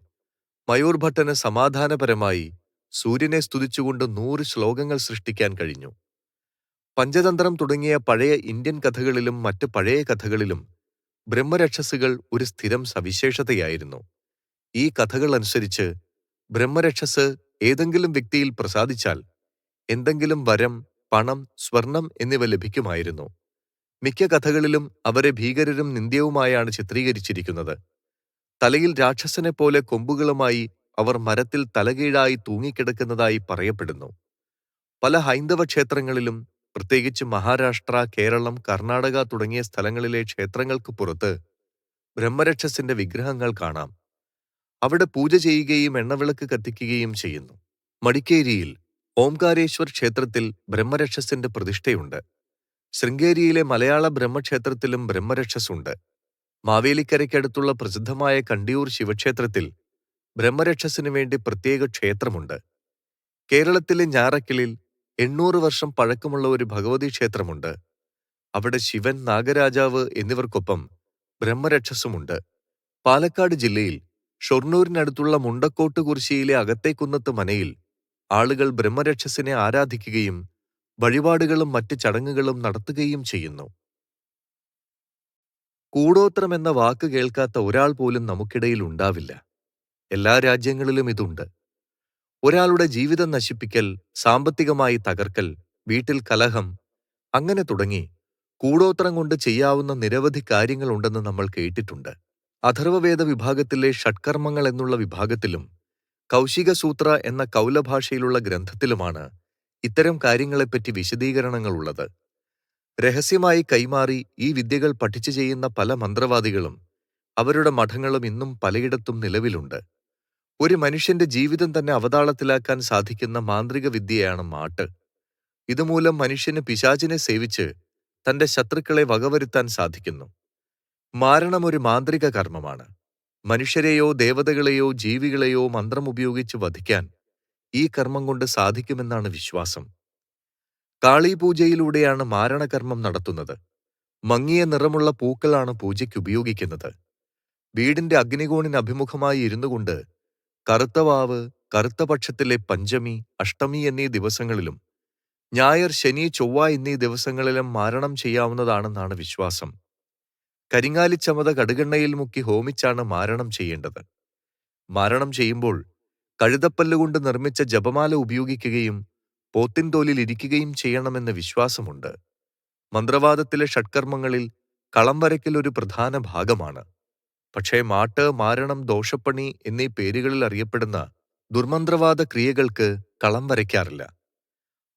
മയൂർ ഭട്ടന് സമാധാനപരമായി സൂര്യനെ സ്തുതിച്ചുകൊണ്ട് 100 ശ്ലോകങ്ങൾ സൃഷ്ടിക്കാൻ കഴിഞ്ഞു. പഞ്ചതന്ത്രം തുടങ്ങിയ പഴയ ഇന്ത്യൻ കഥകളിലും മറ്റ് പഴയ കഥകളിലും ബ്രഹ്മരക്ഷസുകൾ ഒരു സ്ഥിരം സവിശേഷതയായിരുന്നു. ഈ കഥകൾ അനുസരിച്ച് ബ്രഹ്മരക്ഷസ് ഏതെങ്കിലും വ്യക്തിയിൽ പ്രസാദിച്ചാൽ എന്തെങ്കിലും വരം, പണം, സ്വർണം എന്നിവ ലഭിക്കുമായിരുന്നു. മിക്ക കഥകളിലും അവരെ ഭീകരരും നിന്ദ്യവുമായാണ് ചിത്രീകരിച്ചിരിക്കുന്നത്. തലയിൽ രാക്ഷസനെപ്പോലെ കൊമ്പുകളുമായി അവർ മരത്തിൽ തലകീഴായി തൂങ്ങിക്കിടക്കുന്നതായി പറയപ്പെടുന്നു. പല ഹൈന്ദവ ക്ഷേത്രങ്ങളിലും, പ്രത്യേകിച്ച് മഹാരാഷ്ട്ര, കേരളം, കർണാടക തുടങ്ങിയ സ്ഥലങ്ങളിലെ ക്ഷേത്രങ്ങൾക്ക് പുറത്ത് ബ്രഹ്മരക്ഷസിന്റെ വിഗ്രഹങ്ങൾ കാണാം. അവിടെ പൂജ ചെയ്യുകയും എണ്ണവിളക്ക് കത്തിക്കുകയും ചെയ്യുന്നു. മടിക്കേരിയിൽ ഓംകാരേശ്വർ ക്ഷേത്രത്തിൽ ബ്രഹ്മരക്ഷസിന്റെ പ്രതിഷ്ഠയുണ്ട്. ശൃംഗേരിയിലെ മലയാള ബ്രഹ്മക്ഷേത്രത്തിലും ബ്രഹ്മരക്ഷസുണ്ട്. മാവേലിക്കരയ്ക്കടുത്തുള്ള പ്രസിദ്ധമായ കണ്ടിയൂർ ശിവക്ഷേത്രത്തിൽ ബ്രഹ്മരക്ഷസിനു വേണ്ടി പ്രത്യേക ക്ഷേത്രമുണ്ട്. കേരളത്തിലെ ഞാറക്കലിൽ 800 വർഷം പഴക്കമുള്ള ഒരു ഭഗവതി ക്ഷേത്രമുണ്ട്. അവിടെ ശിവൻ, നാഗരാജാവ് എന്നിവർക്കൊപ്പം ബ്രഹ്മരക്ഷസുമുണ്ട്. പാലക്കാട് ജില്ലയിൽ ഷൊർണൂരിനടുത്തുള്ള മുണ്ടക്കോട്ട് കുരിശിയിലെ അകത്തേക്കുന്നത്ത് മനയിൽ ആളുകൾ ബ്രഹ്മരക്ഷസിനെ ആരാധിക്കുകയും വഴിപാടുകളും മറ്റ് ചടങ്ങുകളും നടത്തുകയും ചെയ്യുന്നു. കൂടോത്രം എന്ന വാക്ക് കേൾക്കാത്ത ഒരാൾ പോലും നമുക്കിടയിൽ ഉണ്ടാവില്ല. എല്ലാ രാജ്യങ്ങളിലും ഇതുണ്ട്. ഒരാളുടെ ജീവിതം നശിപ്പിക്കൽ, സാമ്പത്തികമായി തകർക്കൽ, വീട്ടിൽ കലഹം, അങ്ങനെ തുടങ്ങി കൂടോത്രം കൊണ്ട് ചെയ്യാവുന്ന നിരവധി കാര്യങ്ങളുണ്ടെന്ന് നമ്മൾ കേട്ടിട്ടുണ്ട്. അഥർവവേദ വിഭാഗത്തിലെ ഷഡ്കർമ്മങ്ങൾ എന്നുള്ള വിഭാഗത്തിലും കൗശികസൂത്ര എന്ന കൗലഭാഷയിലുള്ള ഗ്രന്ഥത്തിലുമാണ് ഇത്തരം കാര്യങ്ങളെപ്പറ്റി വിശദീകരണങ്ങളുള്ളത്. രഹസ്യമായി കൈമാറി ഈ വിദ്യകൾ പഠിച്ചു ചെയ്യുന്ന പല മന്ത്രവാദികളും അവരുടെ മഠങ്ങളും ഇന്നും പലയിടത്തും നിലവിലുണ്ട്. ഒരു മനുഷ്യന്റെ ജീവിതം തന്നെ അവതാളത്തിലാക്കാൻ സാധിക്കുന്ന മാന്ത്രിക വിദ്യയാണ് മാട്ട്. ഇതുമൂലം മനുഷ്യന് പിശാചിനെ സേവിച്ച് തന്റെ ശത്രുക്കളെ വകവരുത്താൻ സാധിക്കുന്നു. മാരണം ഒരു മാന്ത്രിക കർമ്മമാണ്. മനുഷ്യരെയോ ദേവതകളെയോ ജീവികളെയോ മന്ത്രമുപയോഗിച്ച് വധിക്കാൻ ഈ കർമ്മം കൊണ്ട് സാധിക്കുമെന്നാണ് വിശ്വാസം. കാളീപൂജയിലൂടെയാണ് മാരണകർമ്മം നടത്തുന്നത്. മങ്ങിയ നിറമുള്ള പൂക്കളാണ് പൂജയ്ക്ക് ഉപയോഗിക്കുന്നത്. വീടിന്റെ അഗ്നികോണിന് അഭിമുഖമായി ഇരുന്നുകൊണ്ട് കറുത്ത വാവ്, കറുത്ത പക്ഷത്തിലെ പഞ്ചമി, അഷ്ടമി എന്നീ ദിവസങ്ങളിലും ഞായർ, ശനി, ചൊവ്വ എന്നീ ദിവസങ്ങളിലും മാരണം ചെയ്യാവുന്നതാണെന്നാണ് വിശ്വാസം. കരിങ്ങാലിച്ചമത കടുകെണ്ണയിൽ മുക്കി ഹോമിച്ചാണ് മാരണം ചെയ്യേണ്ടത്. മാരണം ചെയ്യുമ്പോൾ കഴുതപ്പല്ലുകൊണ്ട് നിർമ്മിച്ച ജപമാല ഉപയോഗിക്കുകയും പോത്തിൻതോലിൽ ഇരിക്കുകയും ചെയ്യണമെന്ന് വിശ്വാസമുണ്ട്. മന്ത്രവാദത്തിലെ ഷഡ്കർമ്മങ്ങളിൽ കളം വരയ്ക്കൽ ഒരു പ്രധാന ഭാഗമാണ്. പക്ഷേ മാട്ട്, മാരണം, ദോഷപ്പണി എന്നീ പേരുകളിൽ അറിയപ്പെടുന്ന ദുർമന്ത്രവാദ ക്രിയകൾക്ക് കളം വരയ്ക്കാറില്ല.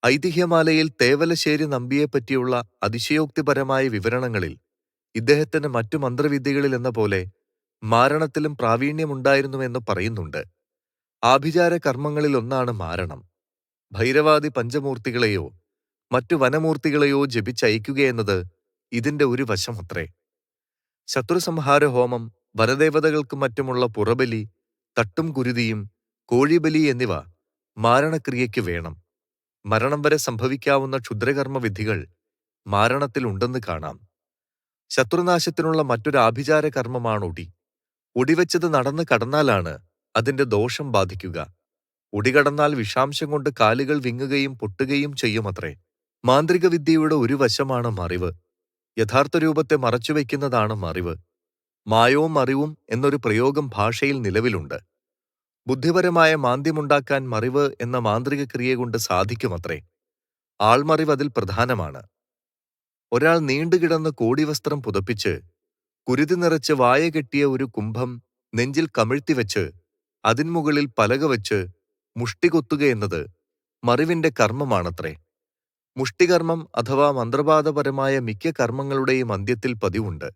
ഐതിഹ്യമാലയിൽ തേവലശ്ശേരി നമ്പിയെപ്പറ്റിയുള്ള അതിശയോക്തിപരമായ വിവരണങ്ങളിൽ ഇദ്ദേഹത്തിന് മറ്റു മന്ത്രവിദ്യകളിൽ എന്ന പോലെ മാരണത്തിലും പ്രാവീണ്യമുണ്ടായിരുന്നുവെന്ന് പറയുന്നുണ്ട്. ആഭിചാര കർമ്മങ്ങളിലൊന്നാണ് മാരണം. ഭൈരവാദി പഞ്ചമൂർത്തികളെയോ മറ്റു വനമൂർത്തികളെയോ ജപിച്ചയക്കുകയെന്നത് ഇതിന്റെ ഒരു വശമത്രേ. ശത്രുസംഹാര ഹോമം, വനദേവതകൾക്കും മറ്റുമുള്ള പുറബലി, തട്ടും കുരുതിയും കോഴിബലി എന്നിവ മാരണക്രിയയ്ക്ക് വേണം. മരണം വരെ സംഭവിക്കാവുന്ന ക്ഷുദ്രകർമ്മ വിധികൾ മാരണത്തിലുണ്ടെന്ന് കാണാം. ശത്രുനാശത്തിനുള്ള മറ്റൊരു ആഭിചാര കർമ്മമാണ് ഒടി. ഒടിവെച്ചത് നടന്ന് കടന്നാലാണ് അതിന്റെ ദോഷം ബാധിക്കുക. ഒടികടന്നാൽ വിഷാംശം കൊണ്ട് കാലുകൾ വിങ്ങുകയും പൊട്ടുകയും ചെയ്യുമത്രേ. മാന്ത്രിക വിദ്യയുടെ ഒരു വശമാണ് മറിവ്. യഥാർത്ഥ രൂപത്തെ മറച്ചുവെക്കുന്നതാണ് മറിവ്. മായവും മറിവും എന്നൊരു പ്രയോഗം ഭാഷയിൽ നിലവിലുണ്ട്. ബുദ്ധിപരമായ മാന്ദ്യമുണ്ടാക്കാൻ മറിവ് എന്ന മാന്ത്രിക ക്രിയ കൊണ്ട് സാധിക്കുമത്രേ. ആൾമറിവ് അതിൽ പ്രധാനമാണ്. ഒരാൾ നീണ്ടുകിടന്ന് കോടിവസ്ത്രം പുതപ്പിച്ച് കുരുതി നിറച്ച് വായ കെട്ടിയ ഒരു കുംഭം നെഞ്ചിൽ കമിഴ്ത്തിവെച്ച് അതിൻമുകളിൽ പലക വെച്ച് മുഷ്ടി കൊത്തുകയെന്നത് മറിവിന്റെ കർമ്മമാണത്രേ. മുഷ്ടികർമ്മം അഥവാ മന്ത്രവാദപരമായ മിക്ക കർമ്മങ്ങളുടെയും അന്ത്യത്തിൽ പതിവുണ്ട്.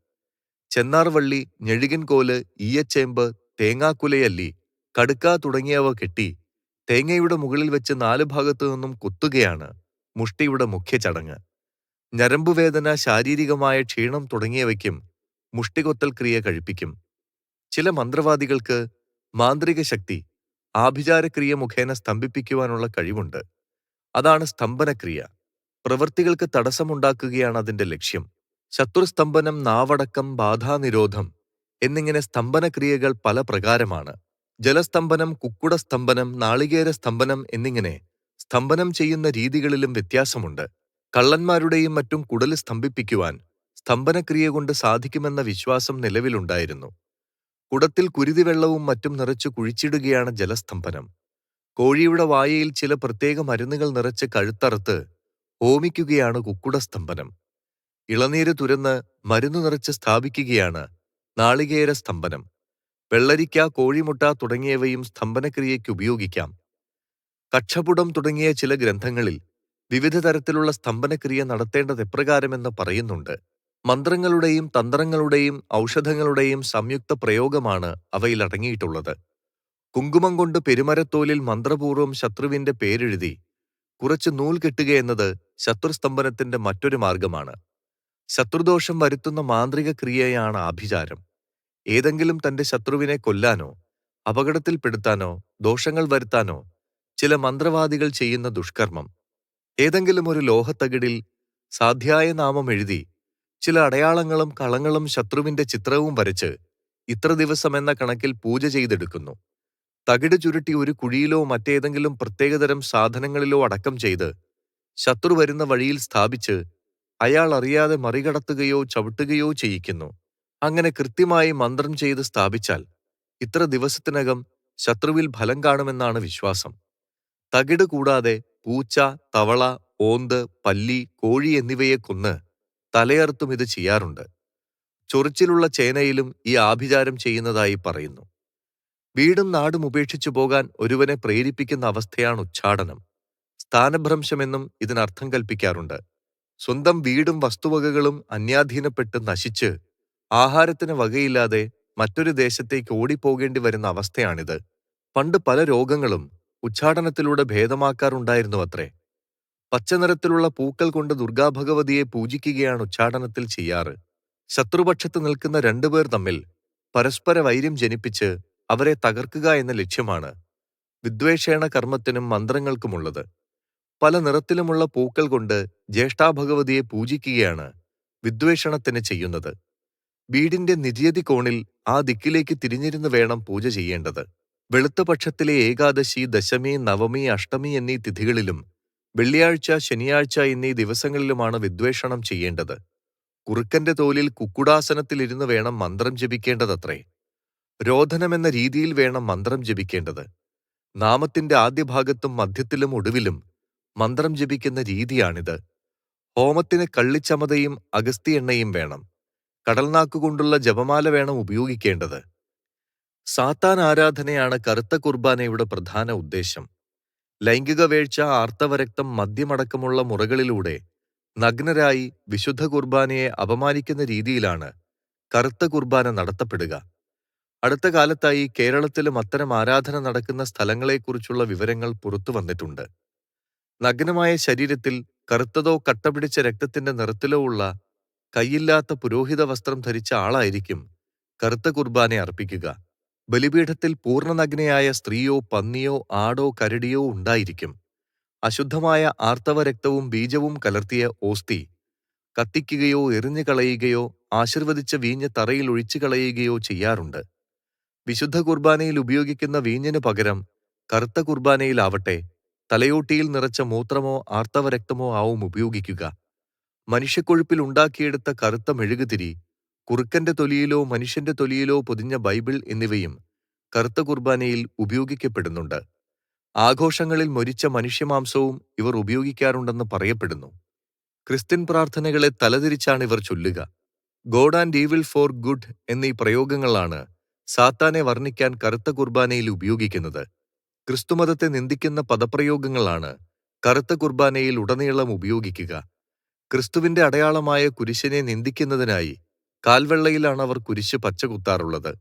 ചെന്നാർവള്ളി, ഞെഴുകിൻകോല്, ഈയച്ചേമ്പ്, തേങ്ങാക്കുലയല്ലി, കടുക്ക തുടങ്ങിയവ കെട്ടി തേങ്ങയുടെ മുകളിൽ വെച്ച് 4 ഭാഗത്തു നിന്നും കുത്തുകയാണ് മുഷ്ടിയുടെ മുഖ്യ ചടങ്ങ്. ഞരമ്പുവേദന, ശാരീരികമായ ക്ഷീണം തുടങ്ങിയവയ്ക്കും മുഷ്ടികൊത്തൽ ക്രിയ കഴിപ്പിക്കും. ചില മന്ത്രവാദികൾക്ക് മാന്ത്രിക ശക്തി ആഭിചാരക്രിയ മുഖേന സ്തംഭിപ്പിക്കുവാനുള്ള കഴിവുണ്ട്. അതാണ് സ്തംഭനക്രിയ. പ്രവൃത്തികൾക്ക് തടസ്സമുണ്ടാക്കുകയാണ് അതിന്റെ ലക്ഷ്യം. ശത്രുസ്തംഭനം, നാവടക്കം, ബാധാനിരോധം എന്നിങ്ങനെ സ്തംഭനക്രിയകൾ പല പ്രകാരമാണ്. ജലസ്തംഭനം, കുക്കുടസ്തംഭനം, നാളികേര സ്തംഭനം എന്നിങ്ങനെ സ്തംഭനം ചെയ്യുന്ന രീതികളിലും വ്യത്യാസമുണ്ട്. കള്ളന്മാരുടെയും മറ്റും കുടല് സ്തംഭിപ്പിക്കുവാൻ സ്തംഭനക്രിയ കൊണ്ട് സാധിക്കുമെന്ന വിശ്വാസം നിലവിലുണ്ടായിരുന്നു. കുടത്തിൽ കുരുതിവെള്ളവും മറ്റും നിറച്ചു കുഴിച്ചിടുകയാണ് ജലസ്തംഭനം. കോഴിയുടെ വായയിൽ ചില പ്രത്യേക മരുന്നുകൾ നിറച്ച് കഴുത്തറുത്ത് ഹോമിക്കുകയാണ് കുക്കുടസ്തംഭനം. ഇളനീര് തുരന്ന് മരുന്നു നിറച്ച് സ്ഥാപിക്കുകയാണ് നാളികേര സ്തംഭനം. വെള്ളരിക്ക, കോഴിമുട്ട തുടങ്ങിയവയും സ്തംഭനക്രിയയ്ക്ക് ഉപയോഗിക്കാം. കക്ഷപുടം തുടങ്ങിയ ചില ഗ്രന്ഥങ്ങളിൽ വിവിധ തരത്തിലുള്ള സ്തംഭനക്രിയ നടത്തേണ്ടത് എപ്രകാരമെന്ന് പറയുന്നുണ്ട്. മന്ത്രങ്ങളുടെയും തന്ത്രങ്ങളുടെയും ഔഷധങ്ങളുടെയും സംയുക്ത പ്രയോഗമാണ് അവയിൽ അടങ്ങിയിട്ടുള്ളത്. കുങ്കുമം കൊണ്ട് പെരുമരത്തോലിൽ മന്ത്രപൂർവ്വം ശത്രുവിന്റെ പേരെഴുതി കുറച്ച് നൂൽ കെട്ടുകയെന്നത് ശത്രുസ്തംഭനത്തിന്റെ മറ്റൊരു മാർഗമാണ്. ശത്രുദോഷം വരുത്തുന്ന മാന്ത്രിക ക്രിയയാണ് ആഭിചാരം. ഏതെങ്കിലും തന്റെ ശത്രുവിനെ കൊല്ലാനോ അപകടത്തിൽപ്പെടുത്താനോ ദോഷങ്ങൾ വരുത്താനോ ചില മന്ത്രവാദികൾ ചെയ്യുന്ന ദുഷ്കർമ്മം. ഏതെങ്കിലും ഒരു ലോഹത്തകിടിൽ സാധ്യായ നാമം എഴുതി ചില അടയാളങ്ങളും കളങ്ങളും ശത്രുവിന്റെ ചിത്രവും വരച്ച് ഇത്ര ദിവസം എന്ന കണക്കിൽ പൂജ ചെയ്തെടുക്കുന്നു. തകിട് ചുരുട്ടി ഒരു കുഴിയിലോ മറ്റേതെങ്കിലും പ്രത്യേകതരം സാധനങ്ങളിലോ അടക്കം ചെയ്ത് ശത്രു വരുന്ന വഴിയിൽ സ്ഥാപിച്ച് അയാൾ അറിയാതെ മറികടത്തുകയോ ചവിട്ടുകയോ ചെയ്യിക്കുന്നു. അങ്ങനെ കൃത്യമായി മന്ത്രം ചെയ്ത് സ്ഥാപിച്ചാൽ ഇത്ര ദിവസത്തിനകം ശത്രുവിൽ ഫലം കാണുമെന്നാണ് വിശ്വാസം. തകിട് കൂടാതെ പൂച്ച, തവള, ഓന്ത്, പല്ലി, കോഴി എന്നിവയെ കൊന്ന് തലയറുത്തും ഇത് ചെയ്യാറുണ്ട്. ചൊറിച്ചിലുള്ള ചേനയിലും ഈ ആഭിചാരം ചെയ്യുന്നതായി പറയുന്നു. വീടും നാടും ഉപേക്ഷിച്ചു പോകാൻ ഒരുവനെ പ്രേരിപ്പിക്കുന്ന അവസ്ഥയാണ് ഉച്ചാടനം. സ്ഥാനഭ്രംശമെന്നും ഇതിനർത്ഥം കൽപ്പിക്കാറുണ്ട്. സ്വന്തം വീടും വസ്തുവകകളും അന്യാധീനപ്പെട്ട് നശിച്ച് ആഹാരത്തിന് വകയില്ലാതെ മറ്റൊരു ദേശത്തേക്ക് ഓടിപ്പോകേണ്ടി വരുന്ന അവസ്ഥയാണിത്. പണ്ട് പല രോഗങ്ങളും ഉച്ചാടനത്തിലൂടെ ഭേദമാക്കാറുണ്ടായിരുന്നുവത്രേ. പച്ചനിറത്തിലുള്ള പൂക്കൾ കൊണ്ട് ദുർഗാഭഗവതിയെ പൂജിക്കുകയാണ് ഉച്ചാടനത്തിൽ ചെയ്യാറ്. ശത്രുപക്ഷത്ത് നിൽക്കുന്ന രണ്ടുപേർ തമ്മിൽ പരസ്പര വൈര്യം ജനിപ്പിച്ച് അവരെ തകർക്കുക എന്ന ലക്ഷ്യമാണ് വിദ്വേഷേണ കർമ്മത്തിനും മന്ത്രങ്ങൾക്കുമുള്ളത്. പല നിറത്തിലുമുള്ള പൂക്കൾ കൊണ്ട് ജ്യേഷ്ഠാഭഗവതിയെ പൂജിക്കുകയാണ് വിദ്വേഷണത്തിന് ചെയ്യുന്നത്. വീടിന്റെ നിര്യതി കോണിൽ ആ ദിക്കിലേക്ക് തിരിഞ്ഞിരുന്ന് വേണം പൂജ ചെയ്യേണ്ടത്. വെളുത്ത പക്ഷത്തിലെ ഏകാദശി, ദശമി, നവമി, അഷ്ടമി എന്നീ തിഥികളിലും വെള്ളിയാഴ്ച, ശനിയാഴ്ച എന്നീ ദിവസങ്ങളിലുമാണ് വിദ്വേഷണം ചെയ്യേണ്ടത്. കുറുക്കന്റെ തോലിൽ കുക്കുടാസനത്തിലിരുന്ന് വേണം മന്ത്രം ജപിക്കേണ്ടതത്രേ. രോധനമെന്ന രീതിയിൽ വേണം മന്ത്രം ജപിക്കേണ്ടത്. നാമത്തിന്റെ ആദ്യഭാഗത്തും മധ്യത്തിലും ഒടുവിലും മന്ത്രം ജപിക്കുന്ന രീതിയാണിത്. ഹോമത്തിന് കള്ളിച്ചമതയും അഗസ്ത്യ എണ്ണയും വേണം. കടൽനാക്കുകൊണ്ടുള്ള ജപമാല വേണം ഉപയോഗിക്കേണ്ടത്. സാത്താൻ ആരാധനയാണ് കറുത്ത കുർബാനയുടെ പ്രധാന ഉദ്ദേശം. ലൈംഗിക വേഴ്ച, ആർത്തവരക്തം, മദ്യമടക്കമുള്ള മുറകളിലൂടെ നഗ്നരായി വിശുദ്ധ കുർബാനയെ അപമാനിക്കുന്ന രീതിയിലാണ് കറുത്ത കുർബാന നടത്തപ്പെടുക. അടുത്ത കാലത്തായി കേരളത്തിലും അത്തരം ആരാധന നടക്കുന്ന സ്ഥലങ്ങളെക്കുറിച്ചുള്ള വിവരങ്ങൾ പുറത്തു വന്നിട്ടുണ്ട്. നഗ്നമായ ശരീരത്തിൽ കറുത്തതോ കട്ടപിടിച്ച രക്തത്തിന്റെ നിറത്തിലോ ഉള്ള കൈയില്ലാത്ത പുരോഹിത വസ്ത്രം ധരിച്ച ആളായിരിക്കും കറുത്ത കുർബാന അർപ്പിക്കുക. ബലിപീഠത്തിൽ പൂർണ്ണനഗ്നയായ സ്ത്രീയോ പന്നിയോ ആടോ കരടിയോ ഉണ്ടായിരിക്കും. അശുദ്ധമായ ആർത്തവ രക്തവും ബീജവും കലർത്തിയ ഓസ്തി കത്തിക്കുകയോ എറിഞ്ഞു കളയുകയോ ആശീർവദിച്ച വീഞ്ഞ് തറയിൽ ഒഴിച്ചു കളയുകയോ ചെയ്യാറുണ്ട്. വിശുദ്ധ കുർബാനയിൽ ഉപയോഗിക്കുന്ന വീഞ്ഞിന് പകരം കറുത്ത കുർബാനയിലാവട്ടെ തലയോട്ടിയിൽ നിറച്ച മൂത്രമോ ആർത്തവ രക്തമോ ആവും ഉപയോഗിക്കുക. മനുഷ്യക്കൊഴുപ്പിൽ ഉണ്ടാക്കിയെടുത്ത കറുത്ത മെഴുകുതിരി, കുറുക്കന്റെ തൊലിയിലോ മനുഷ്യന്റെ തൊലിയിലോ പൊതിഞ്ഞ ബൈബിൾ എന്നിവയും കറുത്ത കുർബാനയിൽ ഉപയോഗിക്കപ്പെടുന്നുണ്ട്. ആഘോഷങ്ങളിൽ മൊരിച്ച മനുഷ്യമാംസവും ഇവർ ഉപയോഗിക്കാറുണ്ടെന്ന് പറയപ്പെടുന്നു. ക്രിസ്ത്യൻ പ്രാർത്ഥനകളെ തലതിരിച്ചാണ് ഇവർ ചൊല്ലുക. God and evil four good എന്നീ പ്രയോഗങ്ങളാണ് സാത്താനെ വർണ്ണിക്കാൻ കറുത്ത കുർബാനയിൽ ഉപയോഗിക്കുന്നത്. ക്രിസ്തുമതത്തെ നിന്ദിക്കുന്ന പദപ്രയോഗങ്ങളാണ് കറുത്ത കുർബാനയിൽ ഉടനീളം ഉപയോഗിക്കുക. ക്രിസ്തുവിന്റെ അടയാളമായ കുരിശിനെ നിന്ദിക്കുന്നതിനായി കാൽവെള്ളയിലാണ് അവർ കുരിശ് പച്ചകുത്താറുള്ളത്.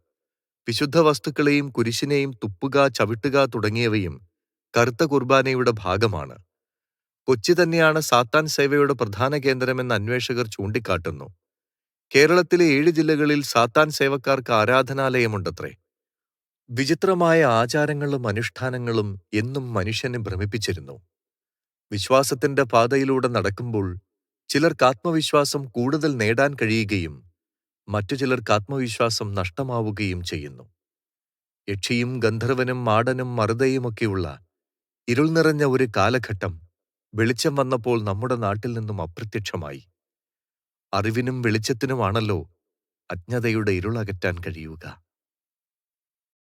വിശുദ്ധ വസ്തുക്കളെയും കുരിശിനെയും തുപ്പുക, ചവിട്ടുക തുടങ്ങിയവയും കറുത്ത കുർബാനയുടെ ഭാഗമാണ്. കൊച്ചി തന്നെയാണ് സാത്താൻ സേവയുടെ പ്രധാന കേന്ദ്രമെന്ന് അന്വേഷകർ ചൂണ്ടിക്കാട്ടുന്നു. കേരളത്തിലെ 7 ജില്ലകളിൽ സാത്താൻ സേവക്കാർക്ക് ആരാധനാലയമുണ്ടത്രേ. വിചിത്രമായ ആചാരങ്ങളും അനുഷ്ഠാനങ്ങളും എന്നും മനുഷ്യനെ ഭ്രമിപ്പിച്ചിരുന്നു. വിശ്വാസത്തിന്റെ പാതയിലൂടെ നടക്കുമ്പോൾ ചിലർക്ക് ആത്മവിശ്വാസം കൂടുതൽ നേടാൻ കഴിയുകയും മറ്റു ചിലർക്ക് ആത്മവിശ്വാസം നഷ്ടമാവുകയും ചെയ്യുന്നു. യക്ഷിയും ഗന്ധർവനും മാടനും മറുതയുമൊക്കെയുള്ള ഇരുൾ നിറഞ്ഞ ഒരു കാലഘട്ടം വെളിച്ചം വന്നപ്പോൾ നമ്മുടെ നാട്ടിൽ നിന്നും അപ്രത്യക്ഷമായി. അറിവിനും വെളിച്ചത്തിനുമാണല്ലോ അജ്ഞതയുടെ ഇരുളകറ്റാൻ കഴിയുക.